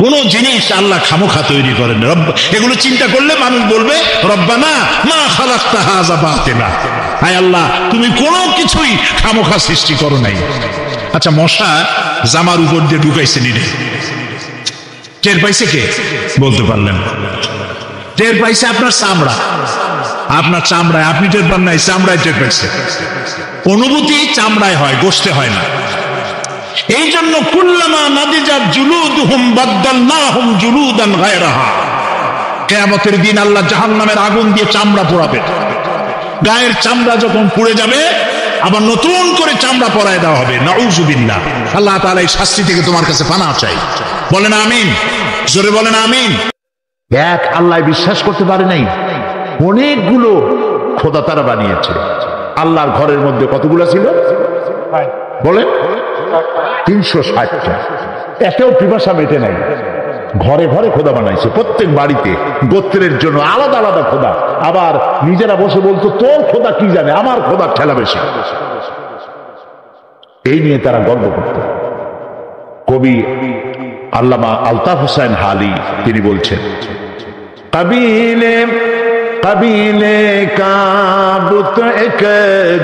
কোন জিনিস আল্লাহ খামোখা তৈরি করেন। এগুলো চিন্তা করলে মানুষ বলবে রব্বানা মা খালাকতা হাযা বাতিলা, হায় আল্লাহ তুমি কোনো কিছুই খামোখা সৃষ্টি করো নাই। আচ্ছা, মশা জামার উপর দিয়ে ঢুকাইছে নিরে, টের পাইছে কে? বলতে পারলেন? টের পাইছে আপনার চামড়া, আপনার চামড়ায়, আপনি টের পান নাই, চামড়ায় টের পাইছে। অনুভূতি চামড়ায় হয়, গোশতে হয় না। এই জন্য কুল্লামা নাদিজাত জুলুদুহুম বাদদালনাহুম জুলুদান গায়রাহা, কিয়ামতের দিন আল্লাহ জাহান্নামের আগুন দিয়ে চামড়া পোড়াবে। গায়ের চামড়া যখন পুড়ে যাবে আবার নতুন করে চামড়া পরায় দেওয়া হবে। নাউযুবিল্লাহ। আল্লাহ তাআলা এই শাস্তি থেকে তোমার কাছে পানাহ চাই। বলেন আমিন, জোরে বলেন আমিন। এক আল্লাহ বিশ্বাস করতে পারে নাই, অনেকগুলো খোদা তারা বানিয়েছে। আল্লাহর ঘরের মধ্যে কতগুলো ছিল বলেন? 360টা। এতেও পিপাসা মেটে নাই, ঘরে ঘরে খোদা বানাইছে। প্রত্যেক বাড়িতে গোত্রের জন্য আলাদা আলাদা খোদা। আবার নিজেরা বসে বলতো তোর খোদা কি জানে, আমার খোদার ঠেলা বেশি। এই নিয়ে তারা গর্ব করত। কবি আল্লামা আলতাফ হোসেন হালি তিনি বলছেন, কবিলে कबीले का बुत एक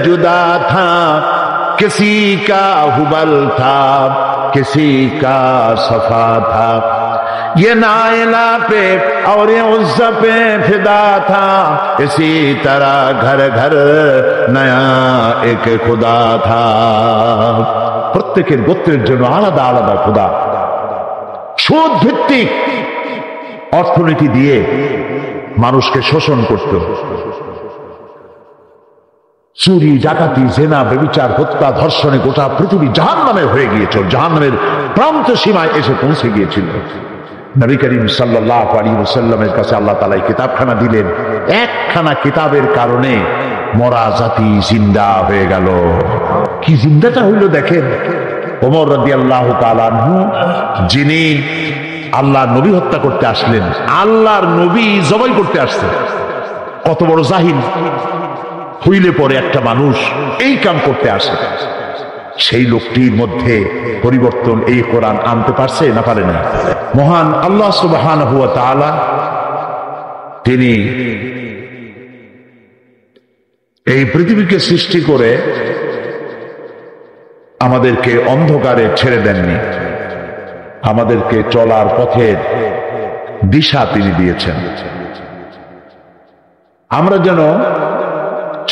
जुदा था, किसी का हुबल था, किसी का सफा था, ये नाइला पे और ये उज़्ज़ा पे फिदा था, इसी तरह घर घर नया एक खुदा था। প্রত্যেকের গোত্রের জন্য আলাদা আলাদা খোদা। সুদ ভিত্তিক অর্থনীতি দিয়ে মানুষকে শোষণ করত। চুরি, ডাকাতি, জেনা, ব্যভিচার, হত্যা, ধর্ষণে গোটা পৃথিবী জাহান্নামে হয়ে গিয়েছিল, জাহান্নামের প্রান্ত সীমায় এসে পৌঁছে গিয়েছিল। নবী করিম সাল্লাল্লাহু আলাইহি ওয়াসাল্লামের কাছে আল্লাহ তাআলা কিতাবখানা দিলেন। একখানা কিতাবের কারণে মরা জাতি জিন্দা হয়ে গেল। কি জিন্দাটা হইল দেখেন। ওমর রাদিয়াল্লাহু তাআলা আনহু, যিনি আল্লাহর নবী হত্যা করতে আসলেন, আল্লাহর নবী জবাই করতে আসছেন, কত বড় জাহিল হইলে পরে একটা মানুষ এই কাম করতে আসে। সেই লোকটির মধ্যে পরিবর্তন এই কোরআন আনতে পারছে না পারে না? মহান আল্লাহ সুবহানাহু ওয়া তাআলা তিনি এই পৃথিবীকে সৃষ্টি করে আমাদেরকে অন্ধকারে ছেড়ে দেননি, আমাদেরকে চলার পথের দিশা তিনি দিয়েছেন। আমরা যেন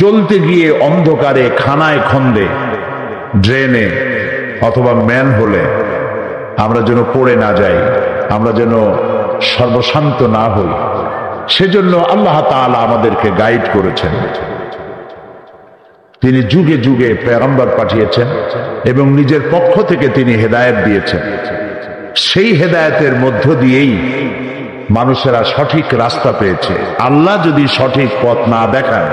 চলতে গিয়ে অন্ধকারে, খানায় খন্দে, ড্রেনে অথবা ম্যান হলে আমরা যেন পড়ে না যাই, আমরা যেন সর্বশান্ত না হই, সেজন্য আল্লাহ তাআলা আমাদেরকে গাইড করেছেন। তিনি যুগে যুগে পয়গম্বর পাঠিয়েছেন এবং নিজের পক্ষ থেকে তিনি হেদায়েত দিয়েছেন। সেই হেদায়েতের মধ্য দিয়েই মানুষেরা সঠিক রাস্তা পেয়েছে। আল্লাহ যদি সঠিক পথ না দেখান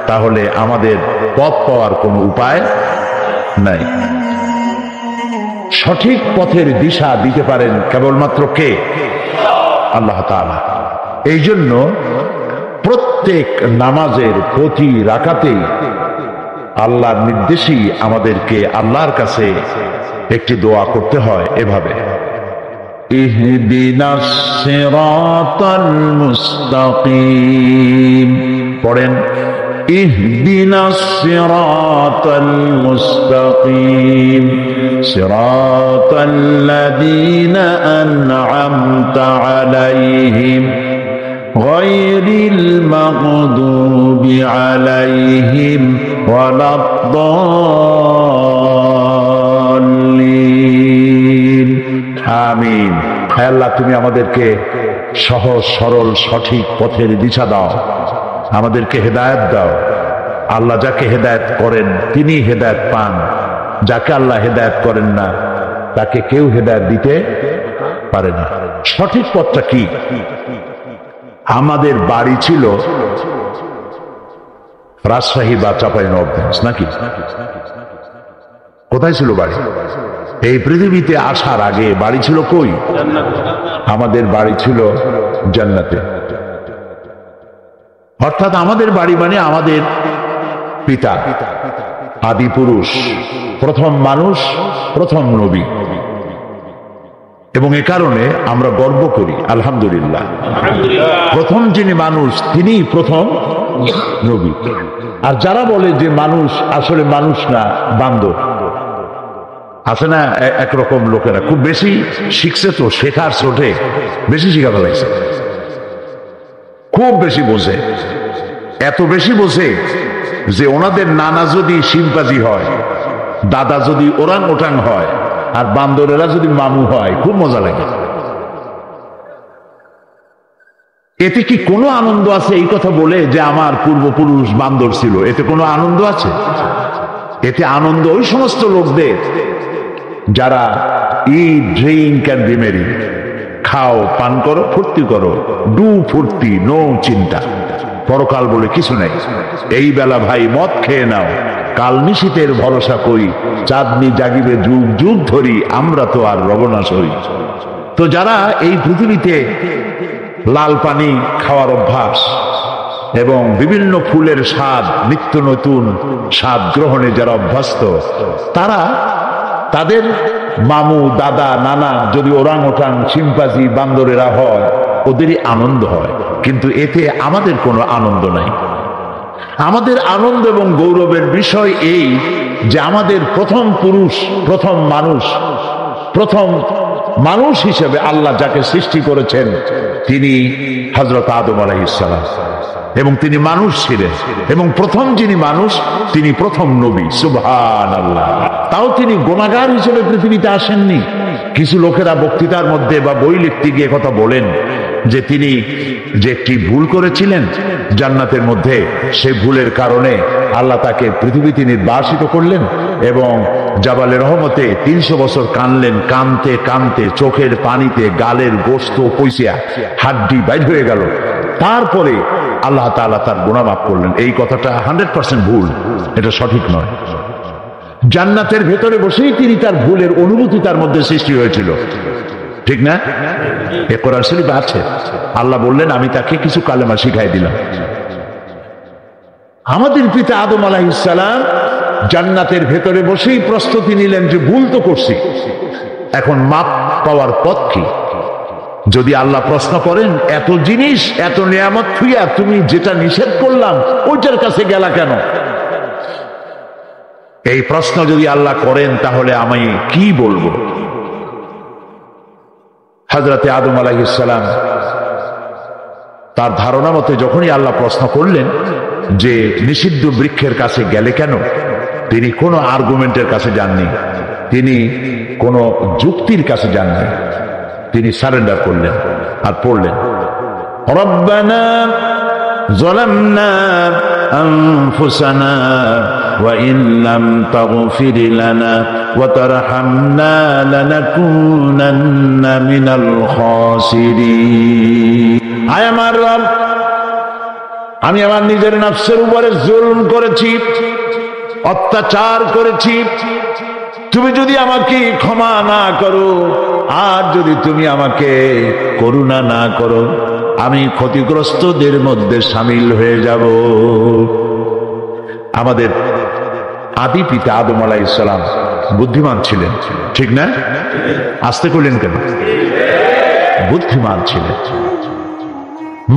তাহলে আমাদের পথ পাওয়ার কোনো উপায় নাই। সঠিক পথের দিশা দিতে পারেন কেবলমাত্র কে? আল্লাহ তাআলা। এই জন্য প্রত্যেক নামাজের প্রতি রাকাতেই আল্লাহর নির্দেশই আমাদেরকে আল্লাহর কাছে একটি দোয়া করতে হয় এভাবে, ইহদিনাস সিরাতাল মুস্তাকিম। পড়েন, ইহদিনাস সিরাতাল মুস্তাকিম সিরাতাল্লাযীনা আন'আমতা আলাইহিম গায়রিল মাগদুবি আলাইহিম ওয়ালাদ-দাল্লিন। আমিন। হে আল্লাহ, তুমি আমাদেরকে সহজ সরল সঠিক পথের দিশা দাও, আমাদেরকে হেদায়েত দাও। আল্লাহ যাকে হেদায়েত করেন তিনি হেদায়েত পান, যাকে আল্লাহ হেদায়েত করেন না তাকে কেউ হেদায়েত দিতে পারে না। সঠিক পথটা কি? আমাদের বাড়ি ছিল রাজশাহী বা চাঁপাইনবাবগঞ্জ, নাকি? কোথায় ছিল বাড়ি? এই পৃথিবীতে আসার আগে বাড়ি ছিল কই? আমাদের বাড়ি ছিল জান্নাতে। অর্থাৎ আমাদের বাড়ি মানে আমাদের পিতা, আদি পুরুষ, প্রথম মানুষ, প্রথম নবী। এবং এ কারণে আমরা গর্ব করি আলহামদুলিল্লাহ। প্রথম যিনি মানুষ তিনি প্রথম নবী। আর যারা বলে যে মানুষ আসলে মানুষ না, বান্দর, আছে না একরকম লোকেরা, খুব বেশি শিখছে তো, শেখার ছোটে বেশি শিখাতে লাগছে, খুব বেশি বোঝে, এত বেশি বোঝে যে ওনাদের নানা যদি শিম্পাজি হয়, দাদা যদি ওরাং ওটাং হয়, আর বান্দরেরা যদি মামু হয়, খুব মজা লাগে। এতে কি কোনো আনন্দ আছে এই কথা বলে যে আমার পূর্বপুরুষ বান্দর ছিল? এতে কোনো আনন্দ আছে? এতে আনন্দ ওই সমস্ত লোকদের যারা ইট, ড্রিঙ্ক অ্যান্ড বি মেরি, খাও, পান করো, ফুর্তি করো, ডু ফুর্তি, নো চিন্তা, পরকাল বলে কিছু নেই। এই বেলা ভাই মদ খেয়ে নাও, কাল নিশীতের ভরসা করি, চাঁদনি জাগিবে যুগ যুগ ধরি, আমরা তো আর রবনাশ হই। তো যারা এই পৃথিবীতে লাল পানি খাওয়ার অভ্যাস এবং বিভিন্ন ফুলের স্বাদ, নিত্য নতুন স্বাদ গ্রহণে যারা অভ্যস্ত, তারা তাদের মামু, দাদা, নানা যদি ওরাং ওটাং, শিম্পাজি, বান্দরেরা হয়, ওদেরই আনন্দ হয়। কিন্তু এতে আমাদের কোনো আনন্দ নাই। আমাদের আনন্দ এবং গৌরবের বিষয় এই যে আমাদের প্রথম পুরুষ, প্রথম মানুষ হিসেবে আল্লাহ যাকে সৃষ্টি করেছেন তিনি হযরত আদম আলাইহিস সালাম, এবং তিনি মানুষ ছিলেন, এবং প্রথম যিনি মানুষ তিনি প্রথম নবী। সুবহানাল্লাহ। তাও তিনি গুনাহগার হিসেবে পৃথিবীতে আসেননি। কিছু লোকেরা বক্তৃতার মধ্যে বা বই লিখতে গিয়ে কথা বলেন যে তিনি যে একটি ভুল করেছিলেন জান্নাতের মধ্যে, সেই ভুলের কারণে আল্লাহ তাকে পৃথিবীতে নির্বাসিত করলেন এবং জাবালে রহমতে 300 বছর কানলেন, কানতে কানতে চোখের পানিতে গালের গোশত পয়সা হাড্ডি বাইর হয়ে গেল। তারপরে আল্লাহ তাআলা তার গুনাহ মাফ করলেন। এই কথাটা 100% ভুল, এটা সঠিক নয়। জান্নাতের ভেতরে বসেই তিনি তার ভুলের অনুভূতি তার মধ্যে সৃষ্টি হয়েছিল, ঠিক না? এ কোরআন শরীফে আছে। আল্লাহ বললেন আমি তাকে কিছু কালেমা শিখাই দিলাম। আমাদের পিতা আদম আলাইহিস সালাম জান্নাতের ভেতরে বসেই প্রস্তুতি নিলেন যে ভুল তো করছি, এখন মাপ পাওয়ার পথ কি? যদি আল্লাহ প্রশ্ন করেন এত জিনিস, এত নিয়ামত থুইয়া তুমি যেটা নিষেধ করলাম ওইটার কাছে গেলা কেন, এই প্রশ্ন যদি আল্লাহ করেন তাহলে আমি কি বলবো? হযরতে আদম আলাইহিস সালাম তার ধারণা মতে যখনই আল্লাহ প্রশ্ন করলেন যে নিষিদ্ধ বৃক্ষের কাছে গেলে কেন, তিনি কোনো আর্গুমেন্টের কাছে যাননি, তিনি কোনো যুক্তির কাছে যাননি, তিনি সারেন্ডার করলেন আর পড়লেন রব্বানা যালামনা আনফুসানা ওয়া ইন লাম তাগফির লানা ওয়া তারহামনা লানাকুনান্না মিনাল খাসিরিন। আয় আমার রব, আমি আমার নিজের নফসের উপরে জুলম করেছি, অত্যাচার করেছি, তুমি যদি আমাকে ক্ষমা না করো আর যদি তুমি আমাকে করুণা না করো, আমি ক্ষতিগ্রস্তদের মধ্যে শামিল হয়ে যাব। আমাদের আদি পিতা আদম আলাইহিস সালাম বুদ্ধিমান ছিলেন, ঠিক না? আস্তে করলেন কেন? বুদ্ধিমান ছিলেন।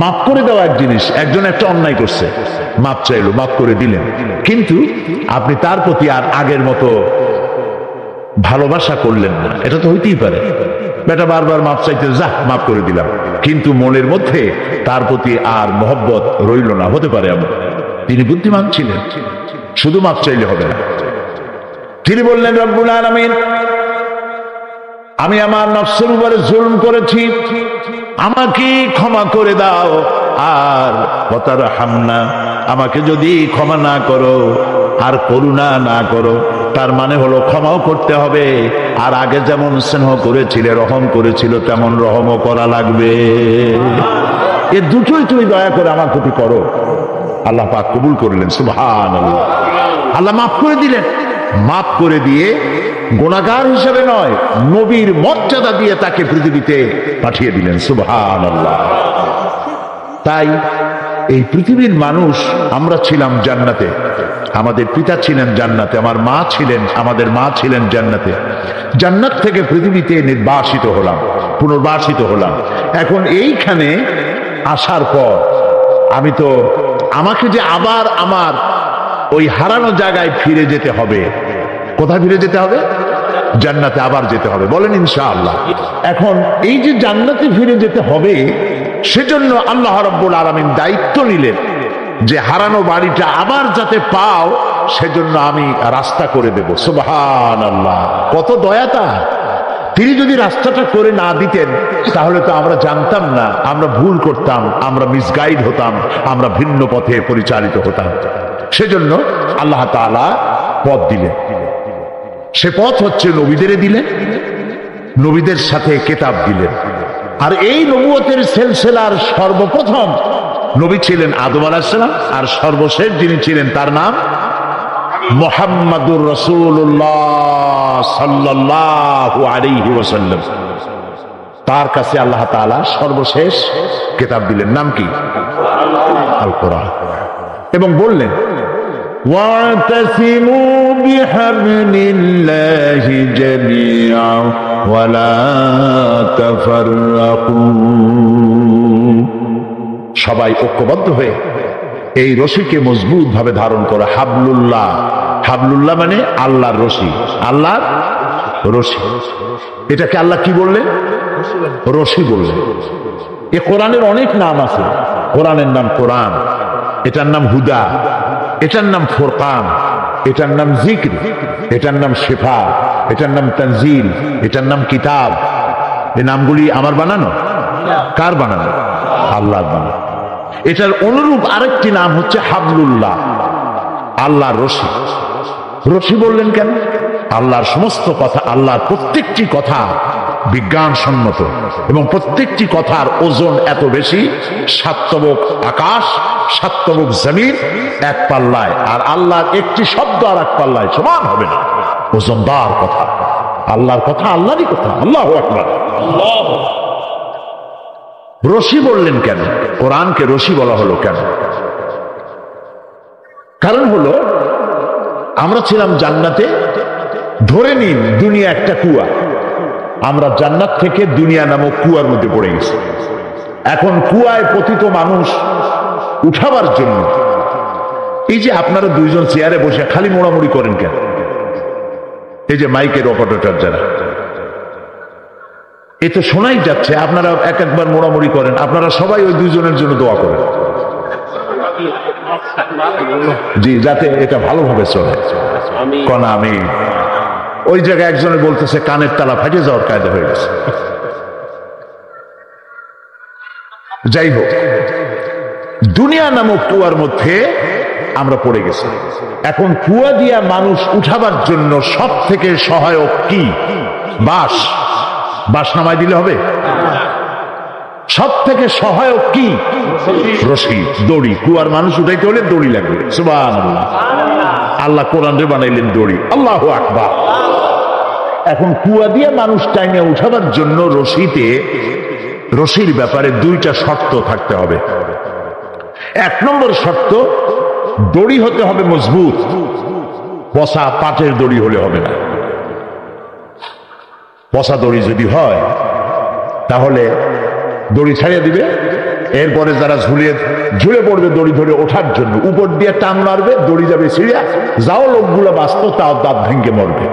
মাফ করে দেওয়া এক জিনিস, একজন একটা অন্যায় করছে, মাফ চাইলো, মাফ করে দিলেন, কিন্তু আপনি তার প্রতি আর আগের মতো ভালোবাসা করলেন না। এটা তো হইতেই পারে, বেটা বারবার মাফ চাইতে, যা মাফ করে দিলাম, কিন্তু মনের মধ্যে তার প্রতি আর মহব্বত রইল না। হতে পারে এমন। তিনি বুদ্ধিমান ছিলেন, শুধু মাফ চাইলে হবে না। তিনি বললেন রব্বুল আলামিন, আমি আমার নফসের উপরে জুলম করেছি, আমাকে ক্ষমা করে দাও, আর ওয়াতারহামনা, আমাকে যদি ক্ষমা না করো আর করুণা না করো, তার মানে হলো ক্ষমাও করতে হবে, আর আগে যেমন স্নেহ করেছিলে, রহম করেছিল, তেমন রহমও করা লাগবে। এ দুটোই তুমি দয়া করে আমার প্রতি করো। আল্লাহ পাক কবুল করলেন, সুবহানাল্লাহ। আল্লাহ মাফ করে দিলেন। মাফ করে দিয়ে গুনাহগার হিসেবে নয়, নবীর মর্যাদা দিয়ে তাকে পৃথিবীতে পাঠিয়ে দিলেন, সুবহানাল্লাহ। তাই এই পৃথিবীর মানুষ আমরা ছিলাম জান্নাতে, আমাদের পিতা ছিলেন জান্নাতে, আমাদের মা ছিলেন জান্নাতে। জান্নাত থেকে পৃথিবীতে নির্বাসিত হলাম, পুনর্বাসিত হলাম। এখন এইখানে আসার পর আমাকে যে আবার আমার ওই হারানো জায়গায় ফিরে যেতে হবে। কোথায় ফিরে যেতে হবে? জান্নাতে আবার যেতে হবে, বলেন ইনশাআল্লাহ। এখন এই যে জান্নাতে ফিরে যেতে হবে, সেজন্য আল্লাহ রাব্বুল আলামিন দায়িত্ব নিলেন যে হারানো বাড়িটা আবার যাতে পাও, সেজন্য আমি রাস্তা করে দেব। সুবহানাল্লাহ, কত দয়া তার। তিনি যদি রাস্তাটা করে না দিতেন তাহলে তো আমরা জানতাম না, আমরা ভুল করতাম, আমরা মিসগাইড হতাম, আমরা ভিন্ন পথে পরিচালিত হতাম। সেজন্য আল্লাহ তাআলা পথ দিলেন। সে পথ হচ্ছে নবীদের দিলেন, নবীদের সাথে কিতাব দিলেন। আর এই নবুয়তের সিলসিলার সর্বপ্রথম নবী ছিলেন আদম আলাইহিস সালাম, আর সর্বশেষ যিনি ছিলেন তার নাম মুহাম্মাদুর রাসূলুল্লাহ সাল্লাল্লাহু আলাইহি ওয়াসাল্লাম। তার কাছে আল্লাহ তাআলা সর্বশেষ কিতাব দিলেন, নাম কি? আল কোরআন। এবং বললেন ওয়াতাসিমু বিহাবলিল্লাহি জামিআ ওয়া লা তাফাররাকু, সবাই ঐক্যবদ্ধ হয়ে এই রশিকে মজবুত ভাবে ধারণ করে। হাবলুল্লাহ, হাবলুল্লাহ মানে আল্লাহর রশি, আল্লাহর রশি। এটাকে আল্লাহ কি বললেন? রশি বললেন। এ কোরআনের অনেক নাম আছে। কোরআনের নাম কোরআন, এটার নাম হুদা, এটার নাম ফুরকান, এটার নাম জিক্র, এটার নাম শিফা, এটার নাম তানজিল, এটার নাম কিতাব। এই নামগুলি আমার বানানো? কার বানানো? আল্লাহর বানানো। এটার অনুরূপ আরেকটি নাম হচ্ছে হাবলুল্লাহ, আল্লাহর রশি। রশি বললেন কেন? আল্লাহর সমস্ত কথা, আল্লাহর প্রত্যেকটি কথা বিজ্ঞানসম্মত, এবং প্রত্যেকটি কথার ওজন এত বেশি, 7 তবক আকাশ, 7 তবক জমিন এক পাল্লায়, আর আল্লাহর একটি শব্দ আর এক পাল্লায় সমান হবে না। ওজনদার কথা, আল্লাহর কথা আল্লাহরই কথা। আল্লাহু আকবার। রশি বললেন কেন? কোরআনকে রশি বলা হলো কেন? কারণ হলো, আমরা ছিলাম জান্নাতে। ধরে নিন দুনিয়া একটা কুয়া, আমরা জান্নাত থেকে দুনিয়া নামক কুয়ার মধ্যে পড়ে গেছি। এখন কুয়ায় পতিত মানুষ উঠাবার জন্য এই যে আপনারা দুইজন চেয়ারে বসে খালি মোড়ামুড়ি করেন কেন? এই যে মাইকের অপারেটর যারা, এ তো শোনাই যাচ্ছে, আপনারা এক একবার মোড়ামুড়ি করেন। আপনারা সবাই ওই দুইজনের জন্য দোয়া করেন, জি, যাতে এটা ভালোভাবে চলে। কনা আমি ওই জায়গায় একজনে বলতেছে কানের তালা ফাটে যাওয়ার কায়দা হয়ে গেছে। যাই হোক, দুনিয়া নামক কুয়ার মধ্যে আমরা পড়ে গেছি। এখন কুয়া দিয়া মানুষ উঠাবার জন্য সব থেকে সহায়ক কি? বাঁশ। বাঁশ নামাই দিলে হবে? সব থেকে সহায়ক কি? রশি, দড়ি। কুয়ার মানুষ উঠাইতে হলে দড়ি লাগবে। সুবহানাল্লাহ। আল্লাহ কোরআনে বানাইলেন দড়ি। আল্লাহু আকবার। এখন কুয়া দিয়ে মানুষ টাইমে উঠাবার জন্য রশির ব্যাপারে 2টা শর্ত থাকতে হবে। 1 নম্বর শর্ত, দড়ি হতে হবে মজবুত, পচা পাটের দড়ি হলে হবে না। পচা দড়ি যদি হয় তাহলে দড়ি ছাড়িয়ে দিবে, এরপরে যারা ঝুলে পড়বে দড়ি ধরে ওঠার জন্য, উপর দিয়ে টান মারবে, দড়ি যাবে ছিঁড়িয়া, যাও লোকগুলো বাঁচত তাও দাঁত ভেঙে মরবে।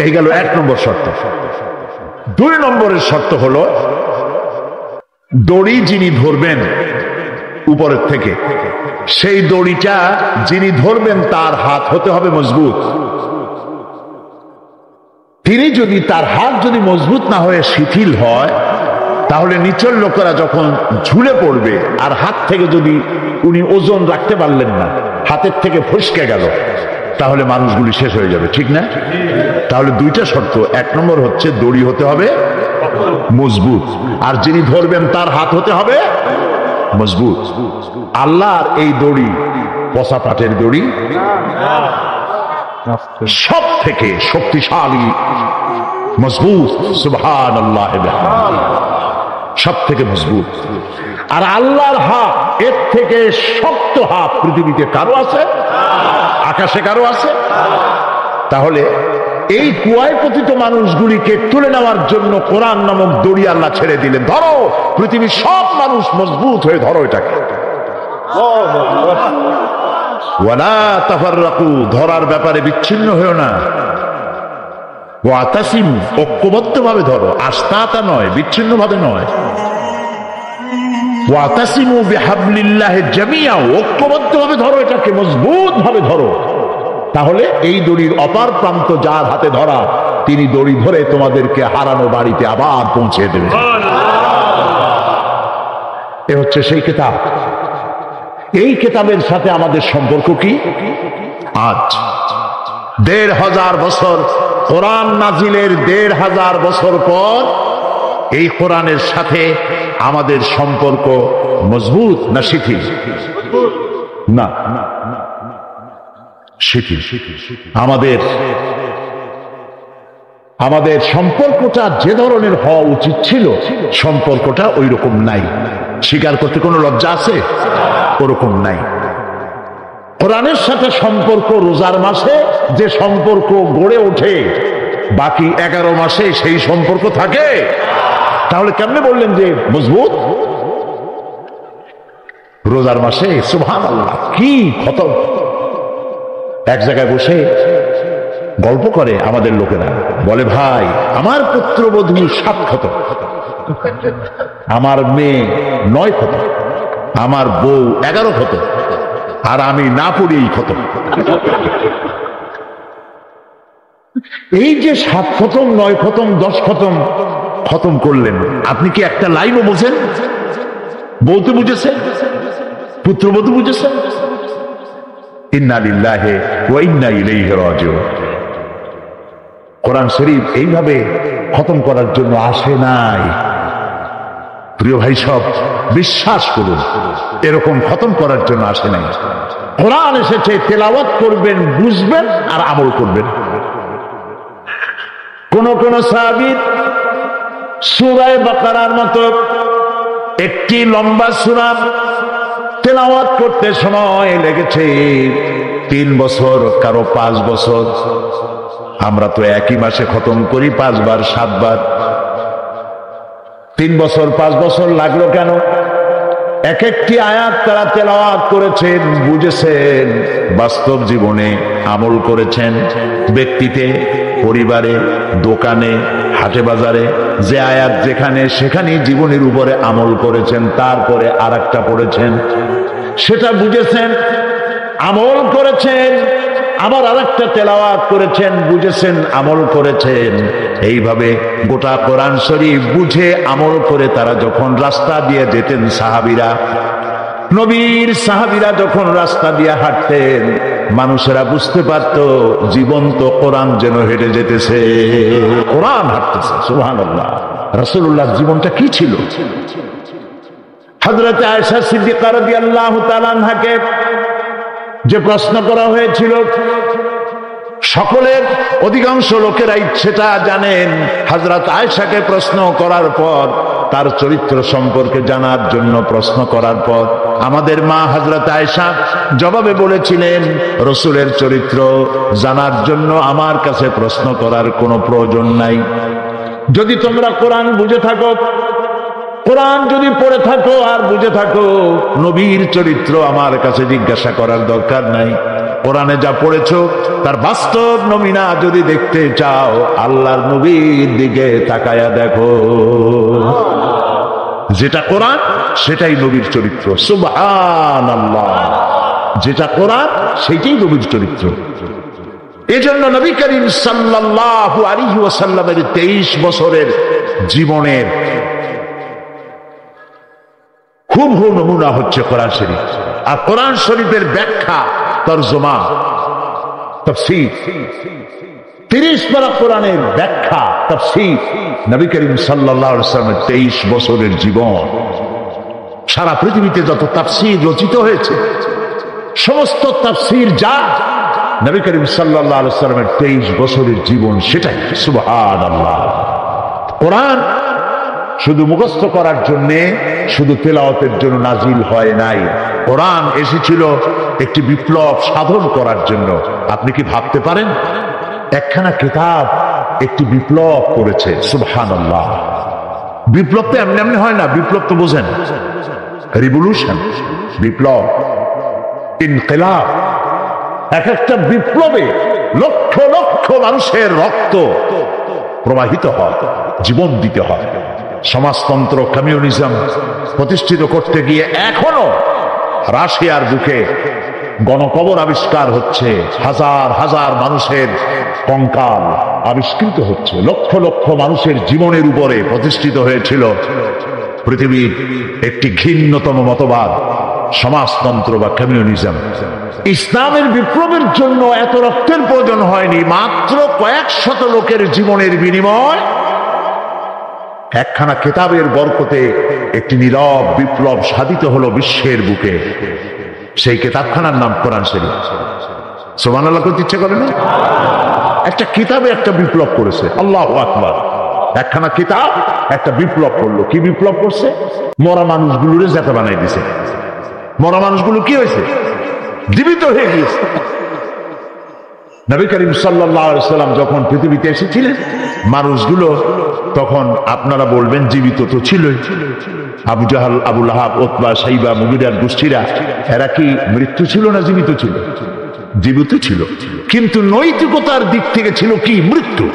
এই গেল 1 নম্বর শর্ত। 2 নম্বরের শর্ত হলো, দড়ি যিনি ধরবেন উপরের থেকে, সেই দড়িটা যিনি ধরবেন তার হাত হতে হবে মজবুত। তিনি যদি, তার হাত যদি মজবুত না হয়ে শিথিল হয়, তাহলে নিচের লোকেরা যখন ঝুলে পড়বে, আর হাত থেকে যদি উনি ওজন রাখতে পারলেন না, হাতের থেকে ফসকে গেল, তাহলে মানুষগুলি শেষ হয়ে যাবে, ঠিক না? তাহলে 2টা শর্ত। 1 নম্বর হচ্ছে দড়ি হতে হবে মজবুত, আর যিনি ধরবেন তার হাত হতে হবে মজবুত। আল্লাহর এই দড়ি পচা পাটের দড়ি, সব থেকে শক্তিশালী, মজবুত। সুবহানাল্লাহ, সব থেকে মজবুত। আর আল্লাহর হাত, এর থেকে শক্ত হাত পৃথিবীতে কারো আছে? আকাশে কারো আছে? তাহলে এই কুয়ায় পতিত মানুষগুলিকে তুলে নেওয়ার জন্য কোরআন নামক দড়ি আল্লাহ ছেড়ে দিলেন। ধরো, পৃথিবীর সব মানুষ মজবুত হয়ে ধরো এটাকে। ওয়ালা তাফাররাকু, ধরার ব্যাপারে বিচ্ছিন্ন হয়েও না। ওয়াতাসিম, ঐক্যবদ্ধভাবে ধরো, আস্তাতা নয়, বিচ্ছিন্ন ভাবে নয়। ওয়াতাসিমু বিহাবলিল্লাহি জামিআ, ঐক্যবদ্ধভাবে ধরো এটাকে, মজবুত ভাবে ধরো। তাহলে এই দড়ির অপার প্রান্ত যার হাতে ধরা, তিনি দড়ি ধরে তোমাদেরকে হারানো বাড়িতে আবার পৌঁছে দেবেন। এ হচ্ছে সেই কিতাব। এই কিতাবের সাথে আমাদের সম্পর্ক কি? আজ ১৫০০ বছর কোরআন নাজিলের ১৫০০ বছর পর এই কোরআনের সাথে আমাদের সম্পর্ক মজবুত না শিথিল? না, শিথিল। আমাদের সম্পর্কটা যে ধরনের হওয়া উচিত ছিল, সম্পর্কটা ওই রকম নাই। স্বীকার করতে কোনো লজ্জা আছে? ওরকম নাই। কোরআনের সাথে সম্পর্ক রোজার মাসে যে সম্পর্ক গড়ে ওঠে, বাকি 11 মাসে সেই সম্পর্ক থাকে। তাহলে কেমনে বললেন যে মজবুত? রোজার মাসে সুবহানাল্লাহ কি খতম! এক জায়গায় বসে গল্প করে আমাদের লোকেরা, বলে ভাই আমার পুত্রবধূ 7 খতম, আমার মেয়ে 9 খতম, আমার বউ 11 খতম, আর আমি না পড়েই খতম। এই যে 7 খতম, 9 খতম, 10 খতম খতম করলেন, আপনি কি একটা লাইনও বোঝেন? বলতে বুঝেছেন? পুত্রবধূ বুঝেছেন? ইন্না লিল্লাহি ওয়া ইন্না ইলাইহি রাজিউন। কোরআন শরীফ এইভাবে খতম করার জন্য আসে নাই। প্রিয় ভাই সব, বিশ্বাস করুন, এরকম খতম করার জন্য আসে নাই। কোরআন এসেছে তেলাওয়াত করবেন, বুঝবেন আর আমল করবেন। কোন কোন সাহাবী সূরা বাকারার মতো একটি লম্বা সূরা তেলাওয়াত করতে সময় লেগেছে 3 বছর, কারো 5 বছর। আমরা তো একই মাসে খতম করি 5 বার 7 বার। 3 বছর 5 বছর লাগলো কেন? এক একটি আয়াত তারা তেলাওয়াত করেছেন, বুঝেছেন, বাস্তব জীবনে আমল করেছেন। ব্যক্তিতে, পরিবারে, দোকানে, হাটে বাজারে যে আয়াত যেখানে সেখানে জীবনের উপরে আমল করেছেন। তারপরে আরেকটা পড়েছেন, সেটা বুঝেছেন, আমল করেছেন, আবার আরেকটা তেলাওয়াত করেছেন, বুঝেছেন, আমল করেছেন। এইভাবে গোটা কোরআন শরীফ বুঝে আমল করে তারা যখন রাস্তা দিয়ে যেতেন, সাহাবীরা, নবীর সাহাবীরা যখন রাস্তা দিয়ে হাঁটতেন, মানুষেরা বুঝতে পারত জীবন্ত কোরআন যেন হেঁটে যেতেছে, কোরআন হাঁটতেছে। সুবহানাল্লাহ। রাসূলুল্লাহর জীবনটা কি ছিল? হযরত আয়েশা সিদ্দিকা রাদিয়াল্লাহু তাআলা আনহাকে যে প্রশ্ন করা হয়েছিল, সকলের অধিকাংশ লোকেরাই সেটা জানেন। হযরত আয়েশাকে প্রশ্ন করার পর, তার চরিত্র সম্পর্কে জানার জন্য প্রশ্ন করার পর, আমাদের মা হযরত আয়েশা জবাবে বলেছিলেন, রাসূলের চরিত্র জানার জন্য আমার কাছে প্রশ্ন করার কোনো প্রয়োজন নাই। যদি তোমরা কোরআন বুঝে থাকো, কোরআন যদি পড়ে থাকো আর বুঝে থাকো, নবীর চরিত্র আমার কাছে জিজ্ঞাসা করার দরকার নাই। কোরআনে যা পড়েছো তার বাস্তব নমুনা যদি দেখতে চাও, আল্লাহর নবীর দিকে তাকায়া দেখো। যেটা কোরআন সেটাই নবীর চরিত্র। সুবহানাল্লাহ। যেটা কোরআন সেটাই নবীর চরিত্র। এজন্য নবী করিম সাল্লাল্লাহু আলাইহি ওয়াসাল্লামের 23 বছরের জীবনের হুবহু নমুনা হচ্ছে কোরআন শরীফ। আর কোরআন শরীফের ব্যাখ্যা, তরজমা, তাফসীর, 30 পারা কোরআনের ব্যাখ্যা, তাফসীর, নবী করিম সাল্লাল্লাহু আলাইহি ওয়াসাল্লামের 23 বছরের জীবন। সারা পৃথিবীতে যত তাফসীর রচিত হয়েছে, সমস্ত তাফসীর যা, নবী করিম সাল্লাল্লাহু আলাইহি ওয়াসাল্লামের 23 বছরের জীবন সেটাই। সুবহানাল্লাহ। কোরআন শুধু মুখস্থ করার জন্য, শুধু তেলাওয়াতের জন্য নাজিল হয় নাই। কোরআন এসেছিল একটি বিপ্লব সাধন করার জন্য। আপনি কি ভাবতে পারেন একখানা কিতাব একটি বিপ্লব করেছে? সুবহানাল্লাহ। বিপ্লব তো এমনি এমনি হয় না। বিপ্লব তো বোঝেন, রিভলিউশন, বিপ্লব, ইনকিলাব। এক একটা বিপ্লবে লক্ষ লক্ষ মানুষের রক্ত প্রবাহিত হয়, জীবন দিতে হয়। সমাজতন্ত্র, কমিউনিজম প্রতিষ্ঠিত করতে গিয়ে এখনো রাশিয়ার বুকে গণকবর আবিষ্কার হচ্ছে, হাজার হাজার মানুষের কঙ্কাল আবিষ্কৃত হচ্ছে। লক্ষ লক্ষ মানুষের জীবনের উপরে প্রতিষ্ঠিত হয়েছিল পৃথিবীর একটি ঘৃণ্যতম মতবাদ, সমাজতন্ত্র বা কমিউনিজম। ইসলামের বিপ্লবের জন্য এত রক্তের প্রয়োজন হয়নি। মাত্র কয়েক শত লোকের জীবনের বিনিময়, একখানা কিতাবের বরকতে একটি নীরব বিপ্লব সাধিত হলো বিশ্বের বুকে। সেই কিতাবখানার নাম কোরআন শরীফ। সুবহানাল্লাহ করতে ইচ্ছে করে না? একটা কিতাবে একটা বিপ্লব করেছে। আল্লাহু আকবার। একখানা কিতাব একটা বিপ্লব করলো। কি বিপ্লব করছে? মরা মানুষগুলোরে জেতা বানাই দিছে। মরা মানুষগুলো কি হয়েছে? জীবিত হয়ে গিয়েছে। নবী করিম সাল্লাল্লাহু আলাইহি সাল্লাম যখন পৃথিবীতে এসেছিলেন, মানুষগুলো তখন আপনারা বলবেন জীবিত তো ছিলই। আবু জাহাল, আবু লাহাব, উতবা, সাইবা, মুগিরার গোষ্ঠীরা, এরা কি মৃত্যু ছিল না জীবিত ছিল? জীবিত ছিল, কিন্তু নৈতিকতার দিক থেকে ছিল কি? মৃত্যু।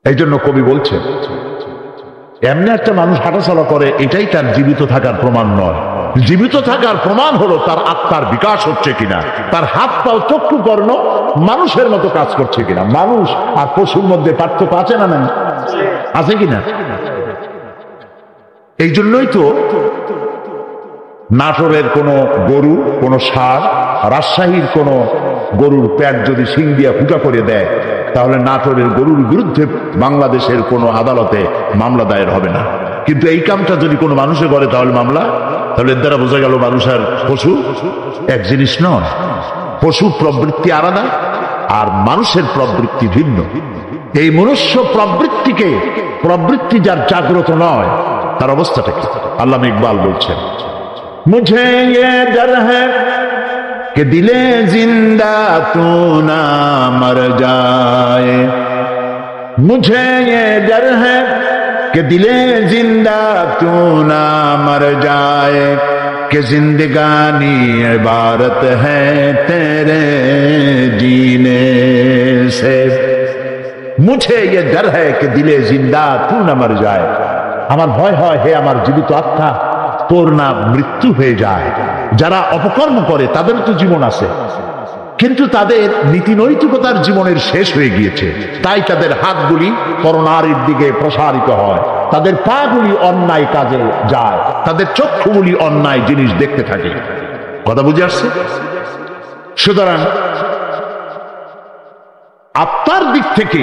এই জন্য কবি বলছে, এমনি একটা মানুষ হাঁটাচলা করে, এটাই তার জীবিত থাকার প্রমাণ নয়। জীবিত থাকার প্রমাণ হলো তার আত্মার বিকাশ হচ্ছে কিনা, তার হাত পাও চক্ষু কর্ণ মানুষের মতো কাজ করছে কিনা। মানুষ আর পশুর মধ্যে পার্থক্য আছে না? নাই? আছে কিনা? এই জন্যই তো নাটোরের কোনো গরু, কোনো ষাঁড়, রাজশাহীর কোনো গরুর পেট যদি শিং দিয়া ফুটা করে দেয়, তাহলে নাটোরের গরুর বিরুদ্ধে বাংলাদেশের কোনো আদালতে মামলা দায়ের হবে না। কিন্তু এই কামটা যদি কোনো মানুষে করে তাহলে মামলা। তাহলে এর দ্বারা বোঝা গেল মানুষ আর পশু এক জিনিস নয়। পশু প্রবৃত্তি আলাদা আর মানুষের প্রবৃত্তি ভিন্ন। এই মনুষ্য প্রবৃত্তি যার জাগ্রত নয়, তার অবস্থাটা কি? আল্লামা ইকবাল বলছেন, মুঝে ये डर है कि दिले जिंदा तू ना मर जाए, मुझे ये डर है कि दिले जिंदा तू ना मर जाए, कि जिंदगानी इबारत है तेरे जीने से, मुझे ये डर है कि दिले जिंदा तू ना मर जाए। আমার ভয় হয়, হে আমার জীবিত আত্মা, তোর না মৃত্যু হয়ে যায়। যারা অপকর্ম করে তাদের তো জীবন আছে, কিন্তু তাদের নীতি নৈতিকতার জীবনের শেষ হয়ে গিয়েছে। তাই তাদের হাতগুলি পরনারীর দিকে প্রসারিত হয়, তাদের পাগুলি অন্যায় কাজে যায়, তাদের চক্ষুগুলি অন্যায় জিনিস দেখতে থাকে। কথা বুঝে আসছে? সুতরাং আত্মার দিক থেকে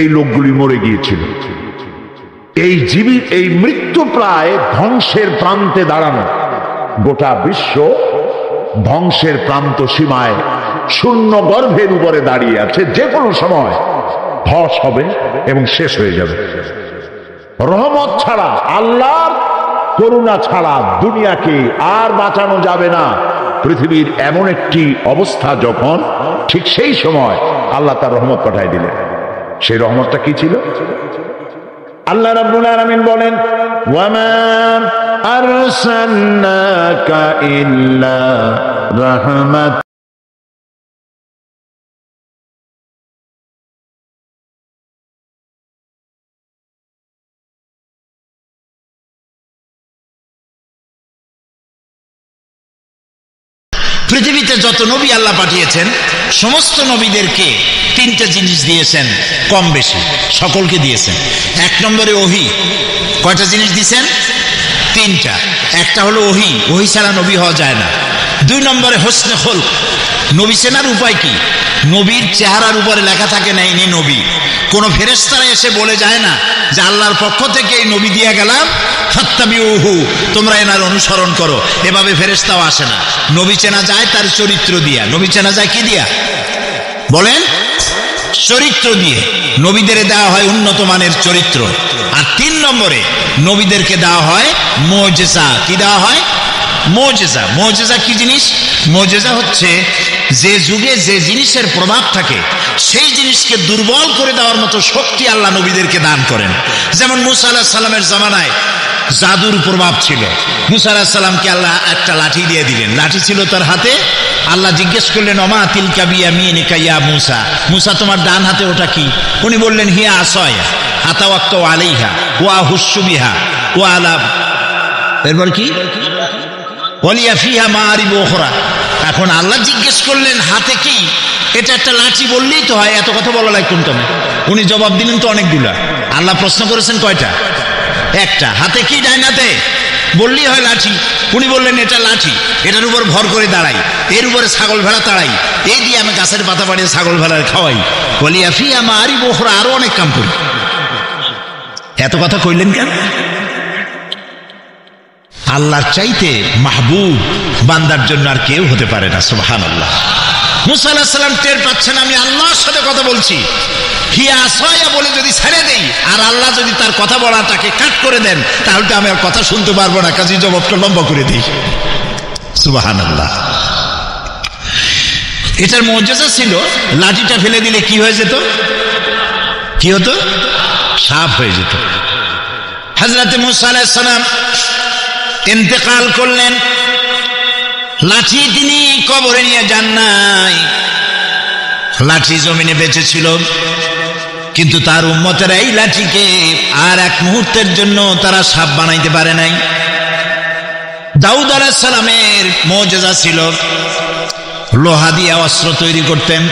এই লোকগুলি মরে গিয়েছিল। এই মৃত্যু প্রায় ধ্বংসের প্রান্তে দাঁড়ানো। গোটা বিশ্ব ধ্বংসের প্রান্ত সীমায় শূন্য গর্ভের উপরে দাঁড়িয়ে আছে। যে কোনো সময় ধস হবে এবং শেষ হয়ে যাবে। রহমত ছাড়া, আল্লাহর করুণা ছাড়া দুনিয়াকে আর বাঁচানো যাবে না। পৃথিবীর এমন একটি অবস্থা যখন, ঠিক সেই সময় আল্লাহ তার রহমত পাঠায় দিলেন। সেই রহমতটা কি ছিল? আল্লাহ রাব্বুল আলামিন বলেন, ওয়ামা আরসালনাকা ইল্লা রাহমাত। পৃথিবীতে যত নবী আল্লাহ পাঠিয়েছেন, সমস্ত নবীদেরকে তিনটা জিনিস দিয়েছেন, কম বেশি সকলকে দিয়েছেন। এক নম্বরে ওহী। কয়টা জিনিস দিয়েছেন? তিনটা। একটা হলো ওহী, ওহী ছাড়া নবী হওয়া যায় না। দুই নম্বরে হোসনে খুলক। নবী চেনার উপায় কি? নবীর চেহারার উপরে লেখা থাকে না ইনি নবী। কোন ফেরেশতারা এসে বলে যায় না যে আল্লাহর পক্ষ থেকে এই নবী দিয়ে গেলাম, ফাত্তাবিউহু, তোমরা এনার অনুসরণ করো। এভাবে ফেরেশতাও আসে না। নবী চেনা যায় তার চরিত্র দিয়া। নবী চেনা যায় কি দিয়া? বলেন, চরিত্র দিয়ে। নবীদের দেওয়া হয় উন্নত মানের চরিত্র। আর 3 নম্বরে নবীদেরকে দেওয়া হয় মুজিজা। কি দেওয়া হয়? মুজিজা। মুজিজা কি জিনিস? মুজিজা হচ্ছে যে যুগে যে জিনিসের প্রভাব থাকে সেই জিনিসকে দুর্বল করে দেওয়ার মতো শক্তি আল্লাহ নবীদেরকে দান করেন। যেমন মুসা আলাইহিস সালামের জামানায় জাদুর প্রভাব ছিল। মুসা আলাইহিস সালামকে আল্লাহ একটা লাঠি দিয়ে দিলেন। লাঠি ছিল তার হাতে। আল্লাহ জিজ্ঞেস করলেন, ওমা তিলকা বিয়ামিনিকা ইয়া মুসা, মুসা তোমার ডান হাতে ওটা কি? উনি বললেন, হিয়া আসায়া আতাওয়াক্কাউ আলাইহা ওয়া আহুশু বিহা ওয়া আলা, এরপর কি? ওয়ালিয়া ফিহা মাআরিব উখরা। এখন আল্লাহ জিজ্ঞেস করলেন হাতে কি? এটা একটা লাঠি বললেই তো হয়, এত কথা বলা লাগতো না। উনি জবাব দিলেন তো অনেকগুলা। আল্লাহ প্রশ্ন করেছেন কয়টা? একটা। হাতে কি? ডাইন হাতে বললেই হয় লাঠি। উনি বললেন এটা লাঠি, এটার উপর ভর করে দাঁড়াই, এর উপরে ছাগল ভেড়া তাড়াই, এই দিয়ে আমি গাছের পাতা পাড়িয়ে ছাগল ভেড়ার খাওয়াই। ওয়ালিয়া ফিহা মাআরিব উখরা, আরো অনেক কাম করি। এত কথা কইলেন কেন? আল্লাহর চাইতে মাহবুব বান্দার জন্য আর কেউ হতে পারে না। সুবহানাল্লাহ। মুসা আলাইহিস সালাম টের পাচ্ছেন আমি আল্লাহর সাথে কথা বলছি, হিয়া আসায়া বলে যদি ছেড়ে দেই আর আল্লাহ যদি তার কথা বলাটাকে কাট করে দেন তাহলে তো আমি আর কথা শুনতে পারবো না, কাজে জবাবটা লম্বা করে দিই। সুবহানাল্লাহ। এটার মুজিজা ছিল লাঠিটা ফেলে দিলে কি হয়ে যেত? কি হতো? সাপ হয়ে যেত। হযরত মুসা আলাইহিস সালাম ইন্তেকাল করলেন, লাঠি তিনি কবরে নিয়ে যান নাই। লাঠি জমিনে বেঁচে ছিল, কিন্তু তার উম্মতেরা এই লাঠিকে আর এক মুহূর্তের জন্য তারা সাপ বানাইতে পারে নাই। দাউদ আলাইহিস সালামের মুজিজা ছিল লোহা দিয়ে অস্ত্র তৈরি করতেন।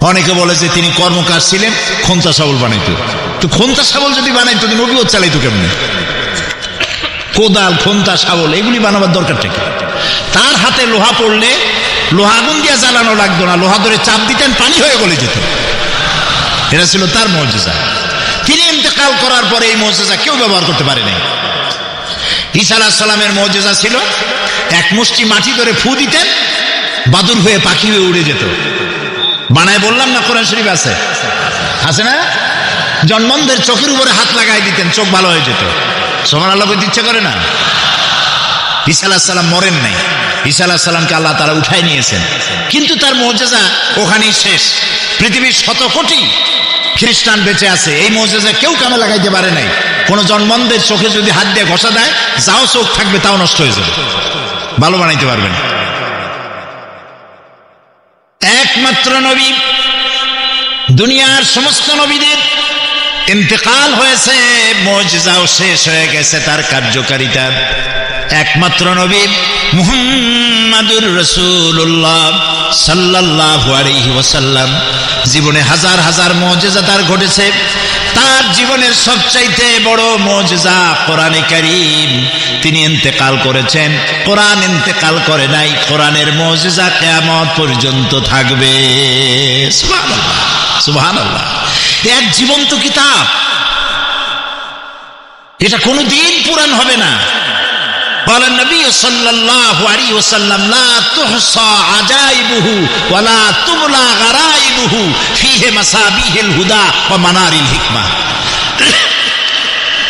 অনেকে বলে যে তিনি কর্মকার ছিলেন, খোন্তা শাবল বানাইতো। তো খোন্তা শাবল যদি বানাইতো নবীও চালাইতো কেমনে? কোদাল, খোন্তা, শাবল এগুলি বানাবার দরকারটা কি? তার হাতে লোহা পড়লে লোহা আগুন দিয়ে জ্বালানো লাগতো না, লোহা ধরে চাপ দিতেন, পানি হয়ে গলে যেত। এটা ছিল তার মুজিজা। তিনি ইন্তেকাল করার পরে এই মুজিজা কেউ ব্যবহার করতে পারে নাই। ঈসা আলাইহিস সালামের মুজিজা ছিল এক মুষ্টি মাটি ধরে ফু দিতেন, বাদুর হয়ে পাখি হয়ে উড়ে যেত। বানায় বললাম না, কোরআন শরীফ আছে, আছে না? জন্মন্ধের চোখের উপরে হাত লাগাই দিতেন, চোখ ভালো হয়ে যেত। সুবহানাল্লাহ বলতে ইচ্ছা করে না? ঈসা আলাইহিস সালাম মরেন নাই। ঈসা আলাইহিস সালামকে আল্লাহ তাআলা উঠাই নিয়েছেন, কিন্তু তার মুজিজা ওখানেই শেষ। পৃথিবীর 100 কোটি খ্রিস্টান বেঁচে আছে, এই মুজিজা কেউ কামে লাগাইতে পারে নাই। কোন জন্মন্ধের চোখে যদি হাত দিয়ে ঘষা দেয়, যাও চোখ থাকবে তাও নষ্ট হয়ে যাবে, ভালো বানাইতে পারবেন। একমাত্র নবী, দুনিয়ার সমস্ত নবীদের ইন্তেকাল হয়েছে, মুজিজাও শেষ হয়ে গেছে তার কার্যকারিতা। একমাত্র নবী মুহাম্মাদুর রাসূলুল্লাহ সাল্লাল্লাহু আলাইহি ওয়াসাল্লাম জীবনে হাজার হাজার মুজিজা তার ঘটেছে। তার জীবনের সবচাইতে বড় মুজিজা কোরআনে কারীম। তিনি ইন্তেকাল করেছেন, কোরআন ইন্তেকাল করে নাই। কোরআনের মুজিজা কিয়ামত পর্যন্ত থাকবে। সুবহানাল্লাহ, সুবহানাল্লাহ। এক জীবন্ত কিতাব, এটা কোনদিন পুরান হবে না। قال النبي صلى الله عليه وسلم لا تحصى عجائبه ولا تبلى غرائبه فيه مصابيح الهدى ومنار الحكمة।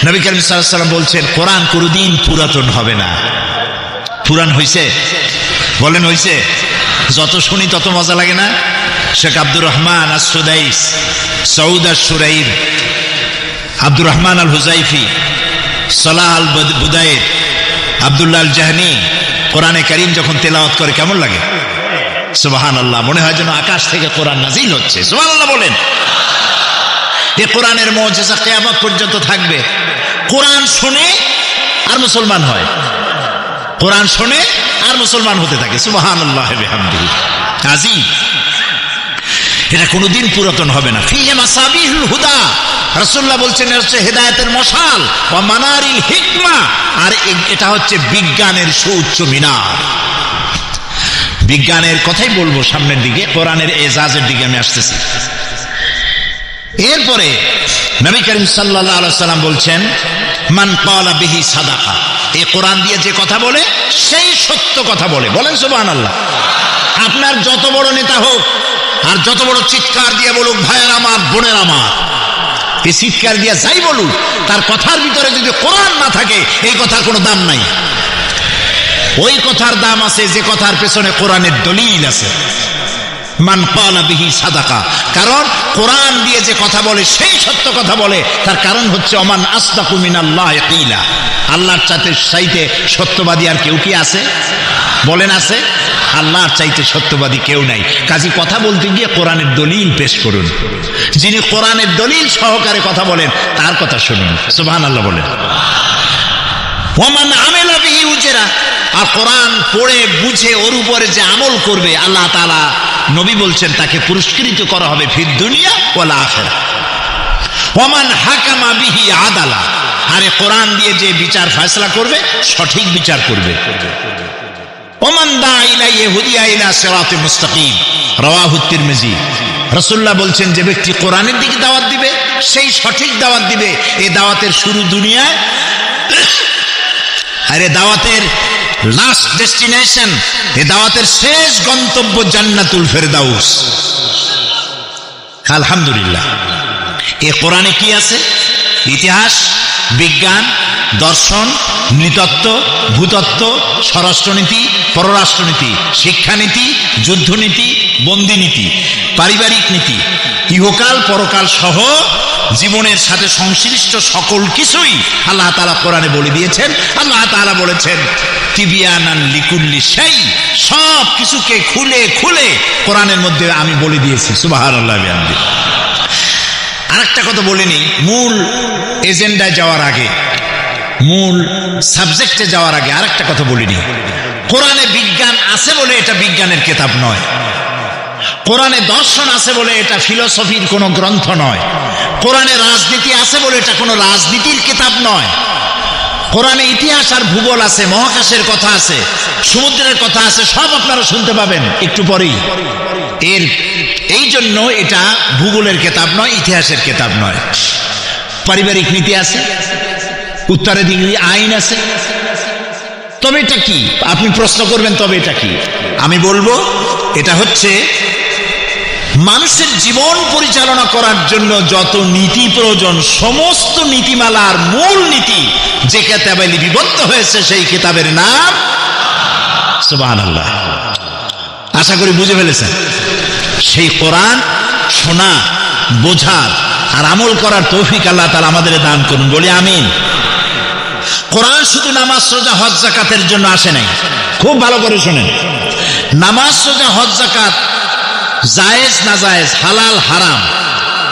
নবী করিম সাল্লাল্লাহু আলাইহি ওয়াসাল্লাম বলছেন কোরআন কোনদিন পুরাতন হবে না। পুরান হইছে? বলেন হইছে? যত শুনি তত মজা লাগে না? শেখ আব্দুর রহমান আস-সুদাইস, সৌদ আশ-শুরাইব, আব্দুর রহমান আল হুজাইফি, সালাহ আল বুদাইর, আব্দুল্লাহ আল জাহনি কোরআনে কারীম যখন তেলাওয়াত করে কেমন লাগে? সুবহানাল্লাহ। মনে হয় যেন আকাশ থেকে কোরআন নাজিল হচ্ছে। সুবহানাল্লাহ বলেন। এই কোরআনের মুজিজা কিয়ামত পর্যন্ত থাকবে। কোরআন শুনে আর মুসলমান হয়, কোরআন শুনে আর মুসলমান হতে থাকে। সুবহানাল্লাহ বিহামদিহি। আজিব। এটা কোনোদিন পুরাতন হবে না। ফিহে মাসাবিহুল হুদা, রাসূলুল্লাহ বলছেন এটা হচ্ছে হেদায়েতের মশাল, ওয়া মানারিল হিকমা, আর এটা হচ্ছে বিজ্ঞানের সুউচ্চ মিনার। বিজ্ঞানের কথাই বলবো সামনের দিকে, কোরআনের এজাজের দিকে আমি আসতেছি। এরপরে নবী করিম সাল্লাল্লাহু আলাইহি ওয়াসাল্লাম বলছেন মান ক্বালা বিহি সাদাকা, এই কোরআন দিয়ে যে কথা বলে সেই সত্য কথা বলে। বলেন সুবহানাল্লাহ। আপনার যত বড় নেতা হোক, আর যত বড় চিৎকার দিয়ে বলুক ভাইয়ের আমার, বোনের আমার, এই চিৎকার দিয়ে যাই বলুক, তার কথার ভিতরে যদি কোরআন না থাকে এই কথার কোনো দাম নাই। ওই কথার দাম আছে যে কথার পেছনে কোরআনের দলিল আছে। মান ক্বালা বিহি সাদাকা, কারণ কোরআন দিয়ে যে কথা বলে সেই সত্য কথা বলে। তার কারণ হচ্ছে ওমান আসদাকু মিনাল্লাহি কিলা, আল্লাহর চাইতে সত্যবাদী আর কেউ কি আছে? বলেন আছে? আল্লাহর চাইতে সত্যবাদী কেউ নাই। কাজী কথা বলতে গিয়ে কোরআনের দলিল পেশ করুন। যিনি কোরআনের দলিল সহকারে কথা বলেন তার কথা শুনুন। সুবহানাল্লাহ বলেন। ওমান আমিলা বিহি উজরা, আর কোরআন পড়ে বুঝে ওর উপরে যে আমল করবে আল্লাহ তাআলা নবী বলছেন তাকে পুরস্কৃত করা হবে ফিদ দুনিয়া ওয়াল আখিরাহ। ওমান হাকামা বিহি আদালা, আরে কোরআন দিয়ে যে বিচার ফয়সালা করবে সঠিক বিচার করবে। ওমান দা ইলাইহি হুদিয়া ইলা সিরাতিল মুস্তাকিম, রাওয়াহু তিরমিজি। রাসূলুল্লাহ বলছেন যে ব্যক্তি কোরআনের দিকে দাওয়াত দিবে সেই সঠিক দাওয়াত দিবে। এই দাওয়াতের শুরু দুনিয়ায়, আরে দাওয়াতের লাস্ট ডেস্টিনেশন, এই দাওয়াতের শেষ গন্তব্য জান্নাতুল ফেরদাউস। আলহামদুলিল্লাহ। এই কোরআনে কি আছে? ইতিহাস, বিজ্ঞান, দর্শন, নৃতত্ত্ব, ভূতত্ত্ব, স্বরাষ্ট্রনীতি, পররাষ্ট্রনীতি, শিক্ষানীতি, যুদ্ধনীতি, বন্দিনীতি, পারিবারিক নীতি, ইহকাল পরকাল সহ জীবনের সাথে সংশ্লিষ্ট সকল কিছুই আল্লাহ তাআলা কোরআনে বলে দিয়েছেন। আল্লাহ তাআলা বলেছেন তিবিয়ানান লিকুল্লি শাই, সব কিছুকে খুলে খুলে কোরআনের মধ্যে আমি বলে দিয়েছি। সুবহানাল্লাহ। আরেকটা কথা বলিনি, মূল এজেন্ডায় যাওয়ার আগে, মূল সাবজেক্টে যাওয়ার আগে আরেকটা কথা বলিনি। কোরআনে বিজ্ঞান আছে বলে এটা বিজ্ঞানের কিতাব নয়। কোরআনে দর্শন আছে বলে এটা ফিলোসফির কোনো গ্রন্থ নয়। কোরআনে রাজনীতি আছে বলে এটা কোনো রাজনীতির কিতাব নয়। কোরআনে ইতিহাস আর ভূগোল আছে, মহাকাশের কথা আছে, সমুদ্রের কথা আছে, সব আপনারা শুনতে পাবেন একটু পরেই। এই জন্য এটা ভূগোলের কিতাব নয়, ইতিহাসের কিতাব নয়। পারিবারিক নীতি আছে, উত্তরাধিকারী আইন আছে। তবে এটা কি? আপনি প্রশ্ন করবেন তবে এটা কি? আমি বলবো এটা হচ্ছে মানুষের জীবন পরিচালনা করার জন্য যত নীতি প্রয়োজন, সমস্ত নীতিমালার মূল নীতি যে কিতাবে লিপিবদ্ধ হয়েছে সেই কিতাবের নাম সুবহানাল্লাহ। আশা করি বুঝে ফেলেছেন। সেই কোরআন শোনা, বোঝার আর আমল করার তৌফিক আল্লাহ তাআলা আমাদের দান করুন, বলি আমিন। কোরআন শুধু নামাজ, রোজা, হজ, যাকাতের জন্য আসে নাই। খুব ভালো করে শুনেন। নামাজ, রোজা, হজ, যাকাত জায়েজ না জায়েজ, হালাল হারাম,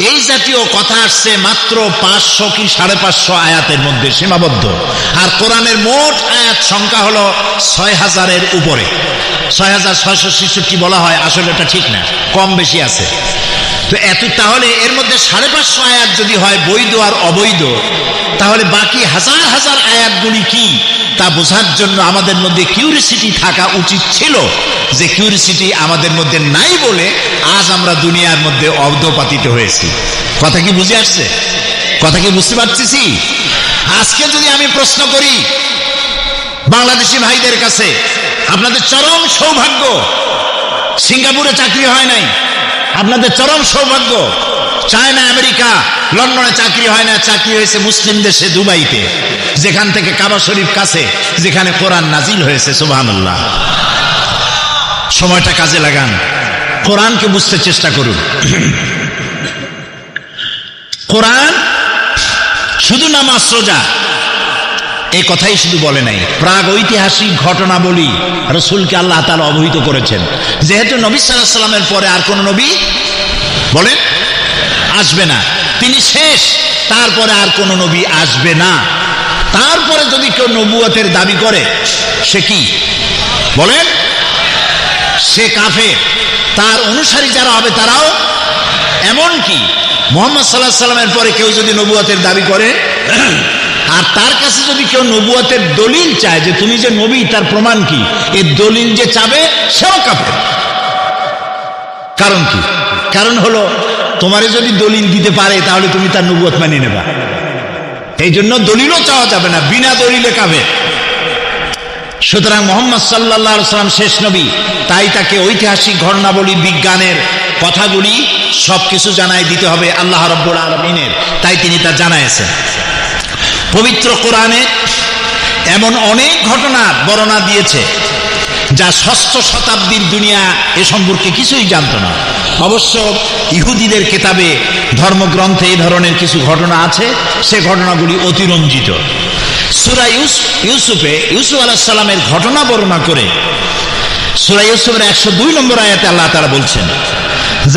এই জাতীয় কথা আসছে মাত্র 500 কি 550 আয়াতের মধ্যে সীমাবদ্ধ। আর কোরআনের মোট আয়াত সংখ্যা হলো 6000-এর উপরে। 6666 বলা হয়, আসলে এটা ঠিক না, কম বেশি আছে। তো তাহলে এর মধ্যে 550 আয়াত যদি হয় বৈধ আর অবৈধ, তাহলে বাকি হাজার হাজার আয়াতগুলি কি তা বোঝার জন্য আমাদের মধ্যে কিউরিসিটি থাকা উচিত ছিল। যে কিউরিসিটি আমাদের মধ্যে নাই বলে আজ আমরা দুনিয়ার মধ্যে অধঃপাতিত হয়েছি। কথা কি বুঝে আসছে? কথা কি বুঝতে পারতেছি? আজকে যদি আমি প্রশ্ন করি বাংলাদেশি ভাইদের কাছে, আপনাদের চরম সৌভাগ্য সিঙ্গাপুরে চাকরি হয় নাই, আপনাদের চরম সৌভাগ্য চায়না, আমেরিকা, লন্ডনে চাকরি হয় না, চাকরি হয়েছে মুসলিম দেশে দুবাইতে, যেখান থেকে কাবা শরীফ কাছে, যেখানে কোরআন নাজিল হয়েছে। সুবহানাল্লাহ। সময়টা কাজে লাগান, কোরআনকে বুঝতে চেষ্টা করুন। কোরআন শুধু নামাজ, রোজা এই কথাই শুধু বলে নাই, প্রাগ ঐতিহাসিক ঘটনাবলী রাসূলকে আল্লাহ তাআলা অবহিত করেছেন। যেহেতু নবী সাল্লাল্লাহু আলাইহি ওয়াসাল্লামের পরে আর কোন নবী বলেন আসবে না, তিনি শেষ, তারপরে আর কোন নবী আসবে না। তারপরে যদি কেউ নবুয়তের দাবি করে সে কি বলেন? সে কাফের। তার অনুসারী যারা হবে তারাও এমনকি মুহাম্মদ সাল্লাল্লাহু আলাইহি ওয়াসাল্লামের পরে কেউ যদি নবুয়তের দাবি করে আর তার কাছে যদি কেউ নবুয়তের দলিল চায় যে তুমি যে নবী তার প্রমাণ কি, এই দলিল যে চাবে সেও কাফের। কারণ কি? কারণ হলো তোমারে যদি দলিল দিতে পারে তাহলে তুমি তার নবুয়ত মানিয়ে নেবা। এই জন্য দলিলও চাওয়া যাবে না, বিনা দলিলে কাফের। সুতরাং মুহাম্মদ সাল্লাল্লাহু আলাইহি ওয়াসাল্লাম শেষ নবী, তাই তাকে ঐতিহাসিক ঘটনাবলী, বিজ্ঞানের কথাগুলি সবকিছু জানাই দিতে হবে আল্লাহ রাব্বুল আলামিনের, তাই তিনি তা জানাইছেন। পবিত্র কোরআনে এমন অনেক ঘটনা বর্ণনা দিয়েছে যা ষষ্ঠ শতাব্দীর দুনিয়া এ সম্পর্কে কিছুই জানত না। অবশ্য ইহুদিদের কিতাবে, ধর্মগ্রন্থে এই ধরনের কিছু ঘটনা আছে, সে ঘটনাগুলি অতিরঞ্জিত। সূরা ইউসুফে ইউসুফ আলাইহিস সালামের ঘটনা বর্ণনা করে সূরা ইউসুফের 102 নম্বর আয়াতে আল্লাহ তাআলা বলছেন,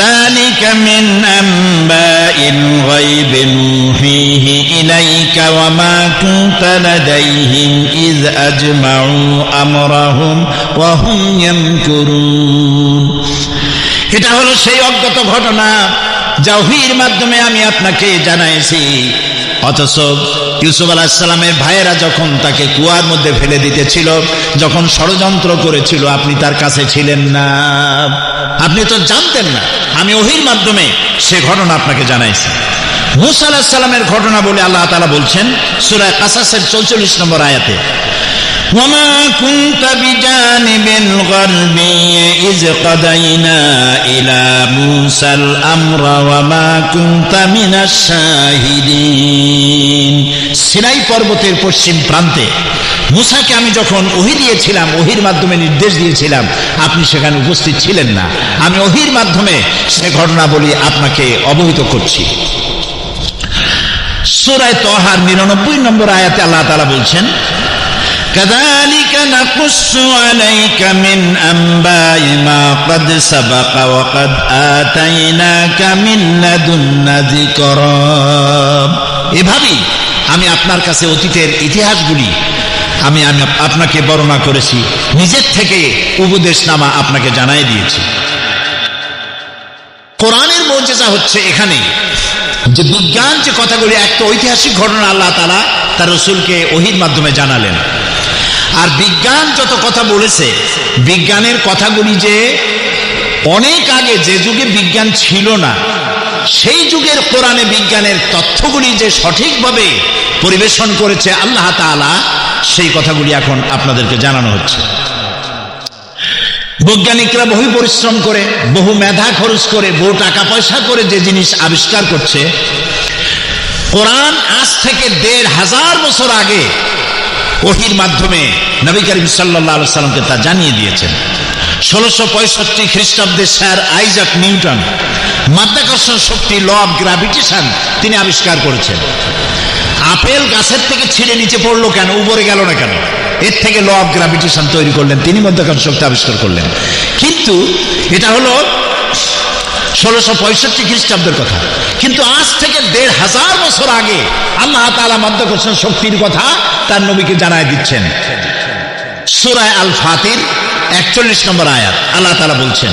যালিকা মিন আম্বাইল গায়বি নূহিহি ইলাইকা ওয়া মা কুনতা লাদাইহিম ইয আজমাউ আমরাহুম ওয়া হুম ইয়ামকুরুন। এটা হলো সেই অজ্ঞাত ঘটনা যা ওহীর মাধ্যমে আমি আপনাকে জানাইছি, অথচ ইউসুফ আলাইহিস সালামের ভাইয়েরা যখন তাকে কুয়ার মধ্যে ফেলে দিতেছিল, যখন ষড়যন্ত্র করেছিল, আপনি তার কাছে ছিলেন না, আপনি তো জানতেন না। আমি ওহীর মাধ্যমে সে ঘটনা আপনাকে জানাইছি। মূসা আলাইহিস সালামের ঘটনা বলে আল্লাহ তাআলা বলছেন সূরা কাসাসের 44 নম্বর আয়াতে, ওয়ামা কুনতা বিজানিবিল গারবি ইয কাদাইনা ইলা মূসাল আমরা ওয়ামা কুনতা মিনাশ শাহিদিন। সিনাই পর্বতের পশ্চিম প্রান্তে মূসাকে আমি যখন ওহী দিয়েছিলাম, ওহীর মাধ্যমে নির্দেশ দিয়েছিলাম, আপনি সেখানে উপস্থিত ছিলেন না। আমি ওহীর মাধ্যমে সে ঘটনা বলি আপনাকে অবহিত করছি। সূরা তাহার 99 নম্বর আয়াতে আল্লাহ তাআলা বলছেন, كذلك نقص عليك من أنباء ما قد سبق وقد آتيناك من لدنا ذكرا। এভাবেই আমি আপনার কাছে অতীতের ইতিহাসগুলি আমি আপনাকে বর্ণনা করেছি, নিজের থেকে উপদেশনামা আপনাকে জানাই দিয়েছি। কোরআনের মুজিজা হচ্ছে এখানে যে বিজ্ঞান যে কথাগুলি, একটা ঐতিহাসিক ঘটনা আল্লাহ তাআলা তার রাসূলকে ওহীর মাধ্যমে জানালেন। আর বিজ্ঞান যত কথা বলেছে, বিজ্ঞানের কথাগুলি যে অনেক আগে, যে যুগে বিজ্ঞান ছিল না, সেই যুগের কোরআনে বিজ্ঞানের তথ্যগুলি যে সঠিকভাবে পরিবেশন করেছে আল্লাহ তাআলা, সেই কথাগুলি এখন আপনাদেরকে জানানো হচ্ছে। বৈজ্ঞানিকরা বহু পরিশ্রম করে, বহু মেধা খরচ করে, বহু টাকা পয়সা করে যে জিনিস আবিষ্কার করছে, কোরআন আজ থেকে 1500 বছর আগে ওহীর মাধ্যমে নবী করিম সাল্লাল্লাহু আলাইহি সাল্লামকে তা জানিয়ে দিয়েছেন। 1665 খ্রিস্টাব্দে স্যার আইজাক নিউটন মাধ্যাকর্ষণ শক্তি, ল অফ গ্র্যাভিটেশন তিনি আবিষ্কার করেছেন। আপেল গাছের থেকে ছিঁড়ে নিচে পড়লো কেন, উপরে গেল না কেন? এর থেকে ল অফ গ্র্যাভিটেশন তৈরি করলেন, তিনি মাধ্যাকর্ষণ শক্তি আবিষ্কার করলেন। কিন্তু এটা হলো 1665 খ্রিস্টাব্দের কথা, কিন্তু আজ থেকে 1500 বছর আগে আল্লাহ তাআলা মাধ্যাকর্ষণ শক্তির কথা তার নবীকে জানায় দিচ্ছেন। সূরা আল ফাতির 41 নম্বর আয়াত আল্লাহ তাআলা বলছেন,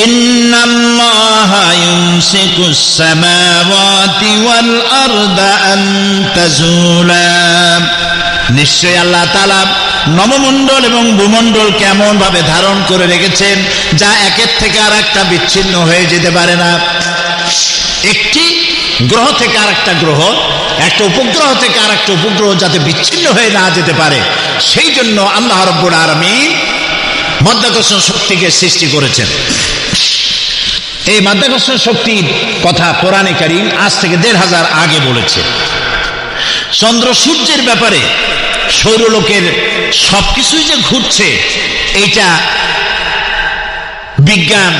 ইন্নাল্লাহা ইউমসিকুস সামাওয়াতি ওয়াল আরদা আন তাজুলা। নিশ্চয় আল্লাহ তাআলা নবমণ্ডল এবং ভূমণ্ডল কেমন ভাবে ধারণ করে রেখেছেন, যা একের থেকে আর একটা বিচ্ছিন্ন হয়ে যেতে পারে না। একটি গ্রহ থেকে আর একটা গ্রহ, একটা উপগ্রহ থেকে আর একটা উপগ্রহ যাতে বিচ্ছিন্ন হয়ে না যেতে পারে, সেই জন্য আল্লাহ রাব্বুল আলামিন মাধ্যাকর্ষণ শক্তিকে সৃষ্টি করেছেন। এই মাধ্যাকর্ষণ শক্তির কথা কোরআনে কারীম আজ থেকে 1500 আগে বলেছে। চন্দ্র সূর্যের ব্যাপারে, সৌরলোকের সবকিছুই যে ঘুরছে, এইটা বিজ্ঞান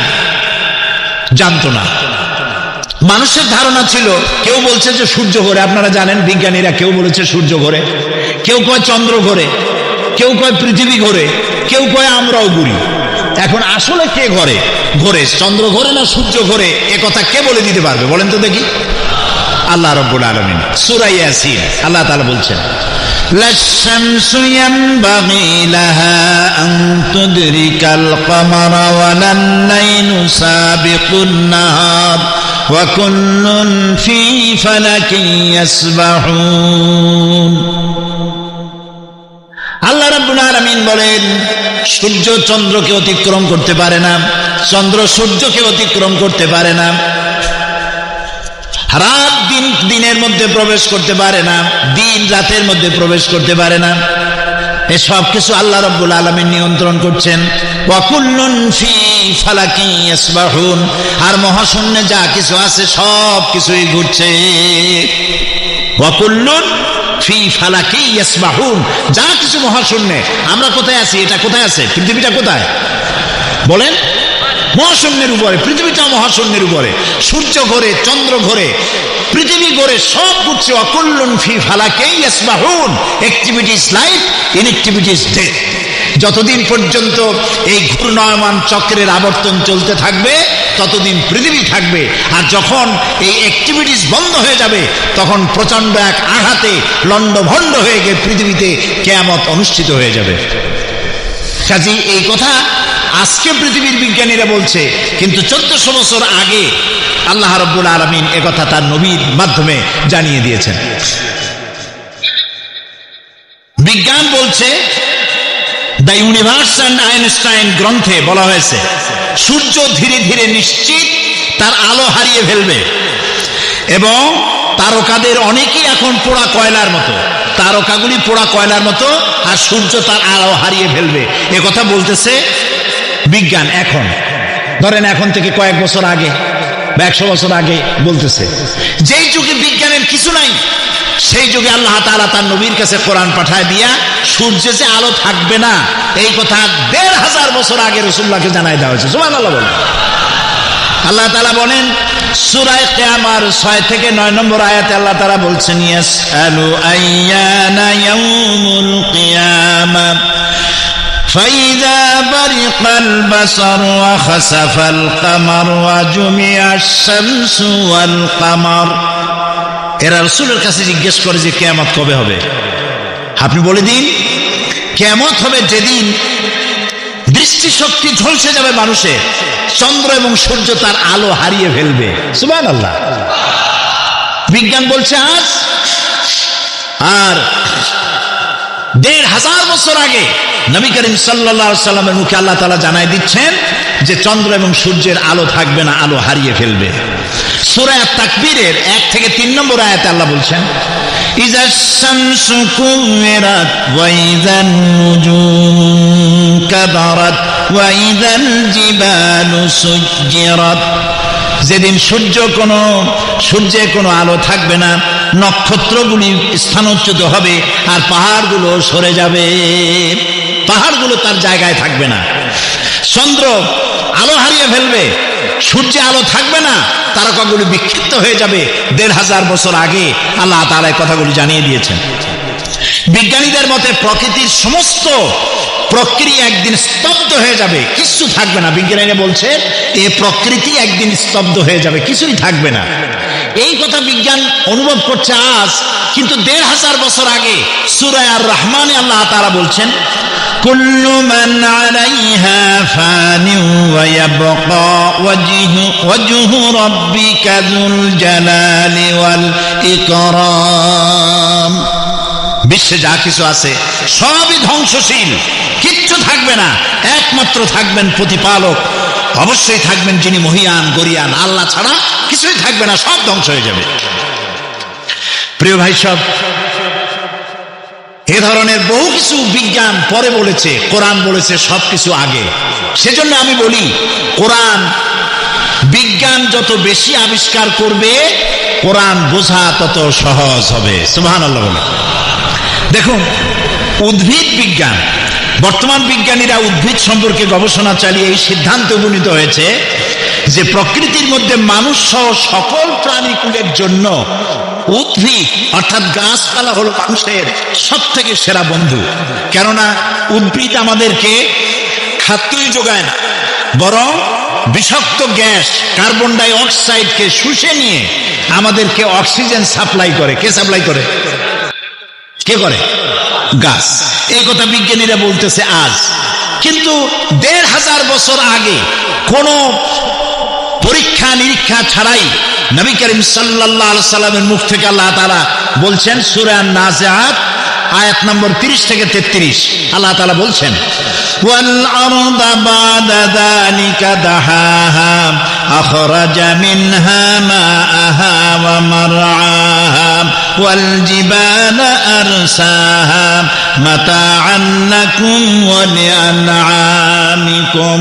জানতো না। মানুষের ধারণা ছিল, কেউ বলছে যে সূর্য ঘোরে, আপনারা জানেন বিজ্ঞানীরা, কেউ বলেছে সূর্য ঘোরে, কেউ কয় চন্দ্র ঘোরে, কেউ কয় পৃথিবী ঘোরে, কেউ কয় আমরাও ঘুরি। এখন আসলে কে ঘোরে, চন্দ্র ঘোরে না সূর্য ঘোরে, এ কথা কে বলে দিতে পারবে বলেন তো দেখি? আল্লাহ রাব্বুল আলামিন। সূরা ইয়াসিন আল্লাহ তাআলা বলছেন, লাশ-শামসু ইয়ানবাগি লাহা আন তুদরিকাল কমারা ওয়ালান লাইলু সাবিকুন নাহার ওয়া কুল্লুন ফি ফালাকিন ইয়াসবাহুন। আল্লাহ রাব্বুল আলামিন বলেন, সূর্য চন্দ্রকে অতিক্রম করতে পারে না, চন্দ্র সূর্যকে অতিক্রম করতে পারে না, রাত দিনের মধ্যে প্রবেশ করতে পারে না, দিন রাতের মধ্যে প্রবেশ করতে পারে না। এসব কিছু আল্লাহ রাব্বুল আলামিন নিয়ন্ত্রণ করছেন। ওয়া কুল্লুন ফি ফালাকি ইয়াসবাহুন, আর মহাশূন্যে যা কিছু আছে সব কিছুই ঘুরছে। ওয়া কুল্লুন ফি ফালাকি ইয়াসবাহুন, যা কিছু মহাশূন্যে। আমরা কোথায় আছি? এটা কোথায় আছে? পৃথিবীটা কোথায় বলেন? মহাশূন্যের উপরে। পৃথিবীটা মহাশূন্যের উপরে। সূর্য ঘোরে, চন্দ্র ঘোরে, পৃথিবী ঘোরে, সব ঘুরছে। অকুল্লুন ফি ফালাকি ইয়াসবাহুন। Activity is life, inactivity is death. যতদিন পর্যন্ত এই ঘূর্ণায়মান চক্রের আবর্তন চলতে থাকবে ততদিন পৃথিবী থাকবে। আর যখন এই অ্যাক্টিভিটিস বন্ধ হয়ে যাবে তখন প্রচন্ড এক আঘাতে লণ্ডভণ্ড হয়ে গিয়ে পৃথিবীতে কিয়ামত অনুষ্ঠিত হয়ে যাবে। কাজী এই কথা আজকে পৃথিবীর বিজ্ঞানীরা বলছে, কিন্তু 1400 বছর আগে আল্লাহ রাব্বুল আলামিন একথা তার নবীর মাধ্যমে জানিয়ে দিয়েছেন। বিজ্ঞান বলছে, দ্য ইউনিভার্স অ্যান্ড আইনস্টাইন গ্রন্থে বলা হয়েছে সূর্য ধীরে ধীরে নিশ্চিত তার আলো হারিয়ে ফেলবে, এবং তারকাদের অনেকেই এখন পোড়া কয়লার মতো, তারকাগুলি পোড়া কয়লার মতো, আর সূর্য তার আলো হারিয়ে ফেলবে। এ কথা বলতেছে বিজ্ঞান। এখন ধরেন এখন থেকে কয়েক বছর আগে বা 100 বছর আগে বলতেছে। যেই যুগে বিজ্ঞানের কিছু নাই সেই যুগে আল্লাহ তাআলা তার নবীর কাছে কোরআন পাঠায় দিয়া সূর্যে যে আলো থাকবে না এই কথা 1500 বছর আগে রাসূলুল্লাহকে জানাই দেওয়া হয়েছে। সুবহানাল্লাহ বলেন। আল্লাহ তাআলা বলেন সূরা কিয়ামার 6 থেকে 9 নম্বর আয়াতে আল্লাহ তাআলা বলছেন, ইয়াসআলু আইয়ানা ইয়াউমুল কিয়ামা فإذا برق البصر وخسف القمر وجمع الشمس والقمر। এরা রাসূলের কাছে জিজ্ঞেস করে যে কিয়ামত কবে হবে? আপনি বলে দিন, কিয়ামত হবে যেদিন দৃষ্টিশক্তি ঝলসে যাবে মানুষের, চন্দ্র এবং সূর্য তার আলো হারিয়ে ফেলবে। সুবহানাল্লাহ। বিজ্ঞান বলছে আজ। আর 1500 বছর আগে নবী করিম সাল্লাল্লাহু আলাইহি সাল্লামের মুখে আল্লাহ তাআলা জানাই দিচ্ছেন যে চন্দ্র এবং সূর্যের আলো থাকবে না, আলো হারিয়ে ফেলবে। সূরা আত-তাকবীরের 1 থেকে 3 নম্বর আয়াতে আল্লাহ বলছেন, ইযাশ শামসু কুওয়িরাত ওয়া ইযান নুজুম কাদারাত ওয়া ইযাল জিবালু সুজ্জিরাত। যেদিন সূর্যে কোনো আলো থাকবে না, নক্ষত্রগুলি স্থানচ্যুত হবে, আর পাহাড়গুলো সরে যাবে, পাহাড়গুলো তার জায়গায় থাকবে না। চন্দ্র আলো হারিয়ে ফেলবে, সূর্যে আলো থাকবে না, তারকাগুলি বিক্ষিপ্ত হয়ে যাবে। 1500 বছর আগে আল্লাহ তাআলা এই কথাগুলি জানিয়ে দিয়েছেন। বিজ্ঞানীদের মতে প্রকৃতির সমস্ত প্রক্রিয়া একদিন স্তব্ধ হয়ে যাবে, কিছু থাকবে না। বিজ্ঞানীরা বলছে এই প্রকৃতি একদিন স্তব্ধ হয়ে যাবে, কিছুই থাকবে না। এই কথা বিজ্ঞান অনুভব করছে আজ, কিন্তু 1500 বছর আগে সূরা আর রহমানে আল্লাহ তাআলা বলছেন, কুল্লু মান আলাইহা ফানিন ওয়া ইয়াবকা ওয়াজহু রাব্বিকা যুল জালালি ওয়াল ইকরাম। বিশ্বে যা কিছু আছে সবই ধ্বংসশীল, কিচ্ছু থাকবে না। একমাত্র থাকবেন প্রতিপালক, অবশ্যই থাকবেন যিনি মহিয়ান গরিয়ান, আল্লাহ ছাড়া কিছুই থাকবে না, সব ধ্বংস হয়ে যাবে। প্রিয় ভাই সব, এ ধরনের বহু কিছু বিজ্ঞান পরে বলেছে, কোরআন বলেছে সবকিছু আগে। সেজন্য আমি বলি কোরআন, বিজ্ঞান যত বেশি আবিষ্কার করবে কোরআন বোঝা তত সহজ হবে। সুবহানাল্লাহ বলে। দেখুন উদ্ভিদ বিজ্ঞান, বর্তমান বিজ্ঞানীরা উদ্ভিদ সম্পর্কে গবেষণা চালিয়ে এই সিদ্ধান্তে উপনীত হয়েছে যে প্রকৃতির মধ্যে মানুষ সহ সকল প্রাণীকুলের জন্য উদ্ভিদ অর্থাৎ গাছপালা হলো মানুষের সব থেকে সেরা বন্ধু। কেননা উদ্ভিদ আমাদেরকে খাদ্যই যোগায় না, বরং বিষাক্ত গ্যাস কার্বন ডাই অক্সাইডকে শুষে নিয়ে আমাদেরকে অক্সিজেন সাপ্লাই করে। কে সাপ্লাই করে? কে করে? গাছ। এই কথা বিজ্ঞানীরা বলতেছে আজ, কিন্তু 1500 বছর আগে কোন পরীক্ষা নিরীক্ষা ছাড়াই নবী করিম সাল্লাল্লাহু আলাইহি সাল্লামের মুখ থেকে আল্লাহ তাআলা বলছেন সূরা আন-নাজিআত আয়াত নম্বর 30 থেকে 33 আল্লাহ তাআলা বলছেন, ওয়াল আরদা বাদা যালিকা দাহাহা আখরাজা মিনহা মাআহা ওয়া মারআহা ওয়াল জিবালা আরসাহা মাতাআন লাকুম ওয়া লিআনআমিকুম।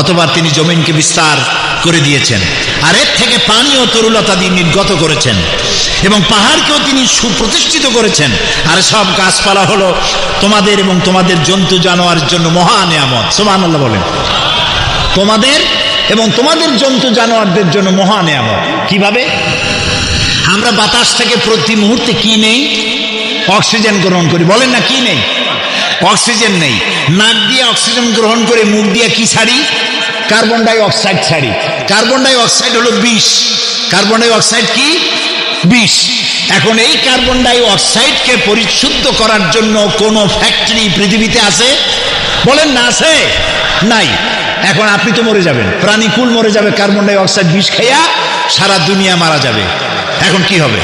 অথবা তিনি জমিনকে বিস্তার করে দিয়েছেন, আর এর থেকে পানি ও তরুলতা দিয়ে নির্গত করেছেন, এবং পাহাড়কেও তিনি সুপ্রতিষ্ঠিত করেছেন। আর সব গাছপালা হলো তোমাদের এবং তোমাদের জন্তু জানোয়ারের জন্য মহা নিয়ামত। সুবহানাল্লাহ বলেন। তোমাদের এবং তোমাদের জন্তু জানোয়ারদের জন্য মহা নিয়ামত। কিভাবে? আমরা বাতাস থেকে প্রতি মুহূর্তে কি নেই? অক্সিজেন গ্রহণ করি। বলেন না, কি নেই? অক্সিজেন নেই। নাক দিয়ে অক্সিজেন গ্রহণ করে মুখ দিয়ে কি ছাড়ি? কার্বন ডাই অক্সাইড ছাড়ি। কার্বন ডাই অক্সাইড হলো বিষ। কার্বন ডাই অক্সাইড কি? বিষ। এখন এই কার্বন ডাই অক্সাইডকে পরিশুদ্ধ করার জন্য কোন ফ্যাক্টরি পৃথিবীতে আছে? বলেন না, আছে? নাই। এখন আপনি তো মরে যাবেন, প্রাণীকুল মরে যাবে, কার্বন ডাই অক্সাইড বিষ খাইয়া সারা দুনিয়া মারা যাবে। এখন কি হবে?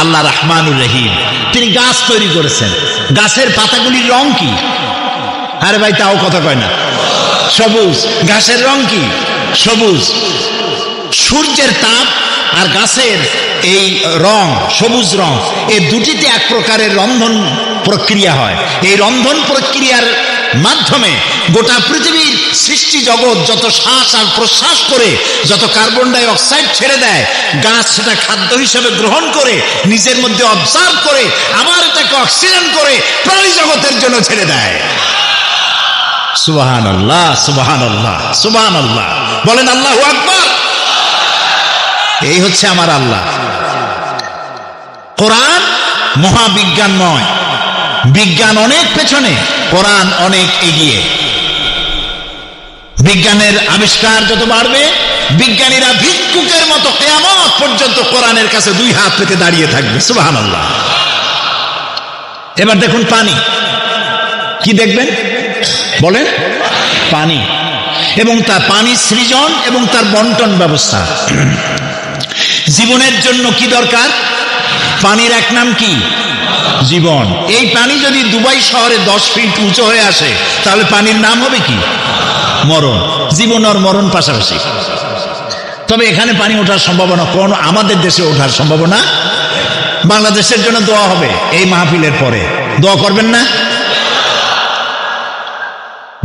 আল্লাহ রহমানুর রহিম, তিনি গাছ তৈরি করেছেন। গাছের পাতাগুলির রং কি? আরে ভাই, তাও কথা কয় না। সবুজ। ঘাসের রং কি? সবুজ। সূর্যের তাপ আর গাছের এই রং, সবুজ রং, এই দুটিতে এক প্রকারের রন্ধন প্রক্রিয়া হয়। এই রন্ধন প্রক্রিয়ার মাধ্যমে গোটা পৃথিবীর সৃষ্টি জগৎ যত শ্বাস আর প্রশ্বাস করে যত কার্বন ডাই অক্সাইড ছেড়ে দেয়, গাছ সেটা খাদ্য হিসেবে গ্রহণ করে নিজের মধ্যে অবজার্ভ করে আবার এটাকে অক্সিজেন করে প্রাণী জগতের জন্য ছেড়ে দেয়। সুবহানাল্লাহ, সুবহানাল্লাহ, সুবহানাল্লাহ। বলেন আল্লাহু আকবার। এই হচ্ছে আমার আল্লাহ। কোরআন মহাবিজ্ঞানময়। বিজ্ঞান অনেক পেছনে, কোরআন অনেক এগিয়ে। বিজ্ঞানের আবিষ্কার যত বাড়বে, বিজ্ঞানীরা ভিক্ষুকের মতো কিয়ামত পর্যন্ত কোরআনের কাছে দুই হাত পেতে দাঁড়িয়ে থাকবে। সুবহানাল্লাহ। এবার দেখুন পানি। কি দেখবেন? বলেন। পানি এবং তার পানি সৃজন এবং তার বন্টন ব্যবস্থা। জীবনের জন্য কি দরকার? পানির এক নাম কি? জীবন। এই পানি যদি দুবাই শহরে 10 ফিট উঁচু হয়ে আসে, তাহলে পানির নাম হবে কি? মরণ। জীবন আর মরণ পাশাপাশি। তবে এখানে পানি ওঠার সম্ভাবনা কোন? আমাদের দেশে ওঠার সম্ভাবনা। বাংলাদেশের জন্য দোয়া হবে এই মাহফিলের পরে। দোয়া করবেন না?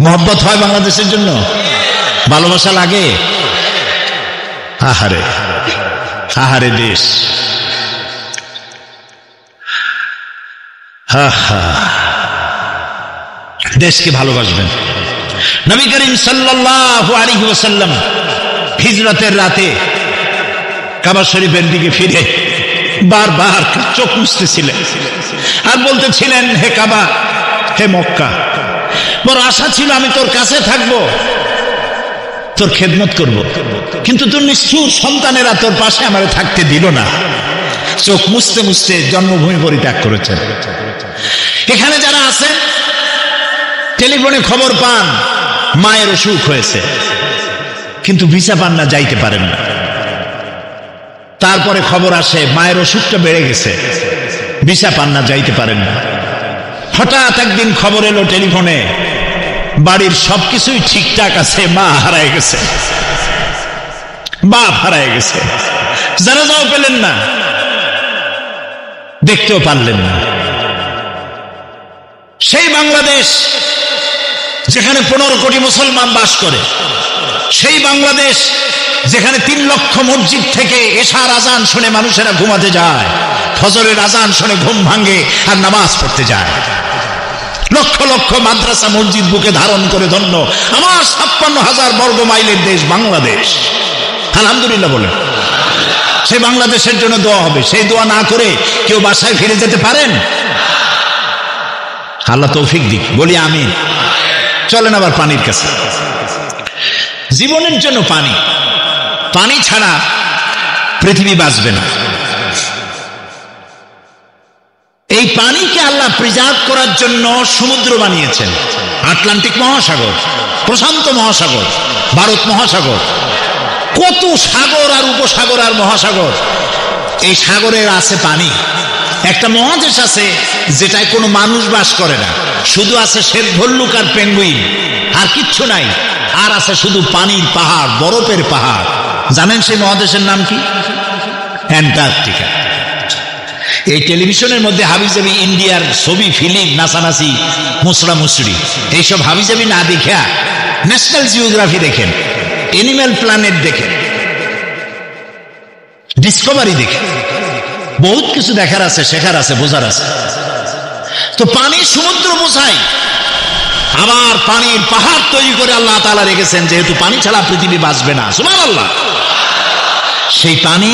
মহব্বত হয় বাংলাদেশের জন্য? ভালোবাসা লাগে? আহারে, আহারে দেশ। দেশকে ভালোবাসবেন। নবী করিম সাল্লাল্লাহু আলাইহি ওয়াসাল্লাম হিজরতের রাতে কাবা শরীফের দিকে ফিরে বারবার চোখ মুছতেছিলেন আর বলতেছিলেন, হে কাবা, হে মক্কা, বড় আশা ছিল আমি তোর কাছে থাকবো, তোর খেদমত করব, কিন্তু তোর নিষ্ঠুর সন্তানেরা তোর পাশে আমার থাকতে দিল না। চোখ মুছতে মুছতে জন্মভূমি পরিত্যাগ করেছেন। এখানে যারা আছেন টেলিফোনে খবর পান মায়ের অসুখ হয়েছে, কিন্তু ভিসা পান না, যাইতে পারেন না। তারপরে খবর আসে মায়ের অসুখটা বেড়ে গেছে, ভিসা পান না, যাইতে পারেন না। হঠাৎ একদিন খবর এলো টেলিফোনে বাড়ির সবকিছুই ঠিকঠাক আছে, মা হারায় গেছে, বাপ হারায় গেছে, জানাজাও পেলেন না, দেখতেও পারলেন না। সেই বাংলাদেশ যেখানে 15 কোটি মুসলমান বাস করে, সেই বাংলাদেশ যেখানে 3 লক্ষ মসজিদ থেকে এশার আজান শুনে মানুষেরা ঘুমাতে যায়, ফজরের আজান শুনে ঘুম ভাঙে আর নামাজ পড়তে যায়, লক্ষ লক্ষ মাদ্রাসা মসজিদ বুকে ধারণ করে ধন্য আমার 56,000 বর্গ মাইলের দেশ বাংলাদেশ। আলহামদুলিল্লাহ বলেন। সেই বাংলাদেশের জন্য দোয়া হবে। সেই দোয়া না করে কেউ বাসায় ফিরে যেতে পারেন? আল্লাহ তৌফিক দিক, বলি আমিন। চলেন আবার পানির কাছে। জীবনের জন্য পানি, পানি ছাড়া পৃথিবী বাঁচবে না। এই পানিকে আল্লাহ প্রিজার্ভ করার জন্য সমুদ্র বানিয়েছেন। আটলান্টিক মহাসাগর, প্রশান্ত মহাসাগর, ভারত মহাসাগর, কত সাগর আর উপসাগর আর মহাসাগর। এই সাগরের আছে পানি, একটা মহাদেশ আছে যেটায় কোনো মানুষ বাস করে না, শুধু আছে শ্বেত ভল্লুক আর পেঙ্গুইন, আর কিচ্ছু নাই। আর আছে শুধু পানির পাহাড়, বরফের পাহাড়। জানেন সেই মহাদেশের নাম কি? অ্যান্টার্কটিকা। এই টেলিভিশনের মধ্যে হাবিজাবি ইন্ডিয়ার ছবি, ফিল্ম, নাচানাচি, মুসরা মুসরি, এইসব হাবিজাবি না দেখা ন্যাশনাল জিওগ্রাফি দেখেন, এনিম্যাল প্ল্যানেট দেখেন, ডিসকভারি দেখেন, বহুত কিছু দেখার আছে, শেখার আছে, বোঝার আছে। তো পানি সমুদ্র বোঝাই, আবার পানির পাহাড় তৈরি করে আল্লাহ তাআলা রেখেছেন, যেহেতু পানি ছাড়া পৃথিবী বাঁচবে না। সুবহানাল্লাহ। সেই পানি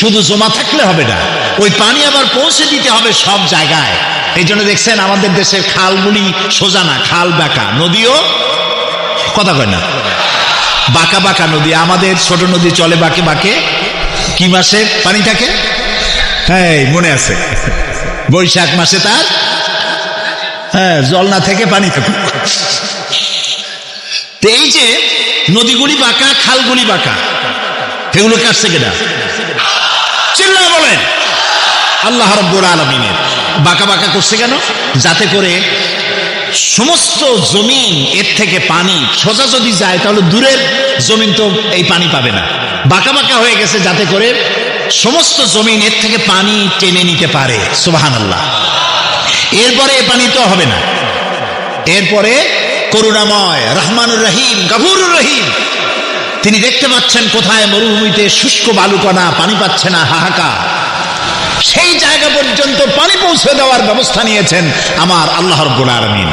শুধু জমা থাকলে হবে না, ওই পানি আবার পৌঁছে দিতে হবে সব জায়গায়। এই জন্য দেখছেন আমাদের দেশের খালগুলি সোজা না, খাল বাঁকা, নদীও কথা কয় না, বাঁকা বাঁকা নদী। আমাদের ছোট নদী চলে বাঁকে বাঁকে। কি মাসে পানি থাকে? হ্যাঁ, মনে আছে, বৈশাখ মাসে তার জল না থেকে পানি থাকে। তো এই যে নদীগুলি বাঁকা, খালগুলি বাঁকা, এগুলো কাটছে কেনা? চিল্লায় বলেন আল্লাহ রাব্বুল আলামিনের। বাঁকা বাঁকা করছে কেন? যাতে করে সমস্ত জমিন এর থেকে পানি সোজা যদি যায় তাহলে দূরের জমিন তো এই পানি পাবে না। বাঁকা বাঁকা হয়ে গেছে যাতে করে সমস্ত জমিন এর থেকে পানি টেনে নিতে পারে। সুবহানাল্লাহ। এরপরে এ পানি তো হবে না, এরপরে করুণাময় রহমানুর রহিম গফুরুর রহিম, তিনি দেখতে পাচ্ছেন কোথায় মরুভূমিতে শুষ্ক বালুকণা, পানি পাচ্ছে না, হাহাকার, সেই জায়গা পর্যন্ত পানি পৌঁছে দেওয়ার ব্যবস্থা নিয়েছেন আমার আল্লাহ রাব্বুল আলামিন।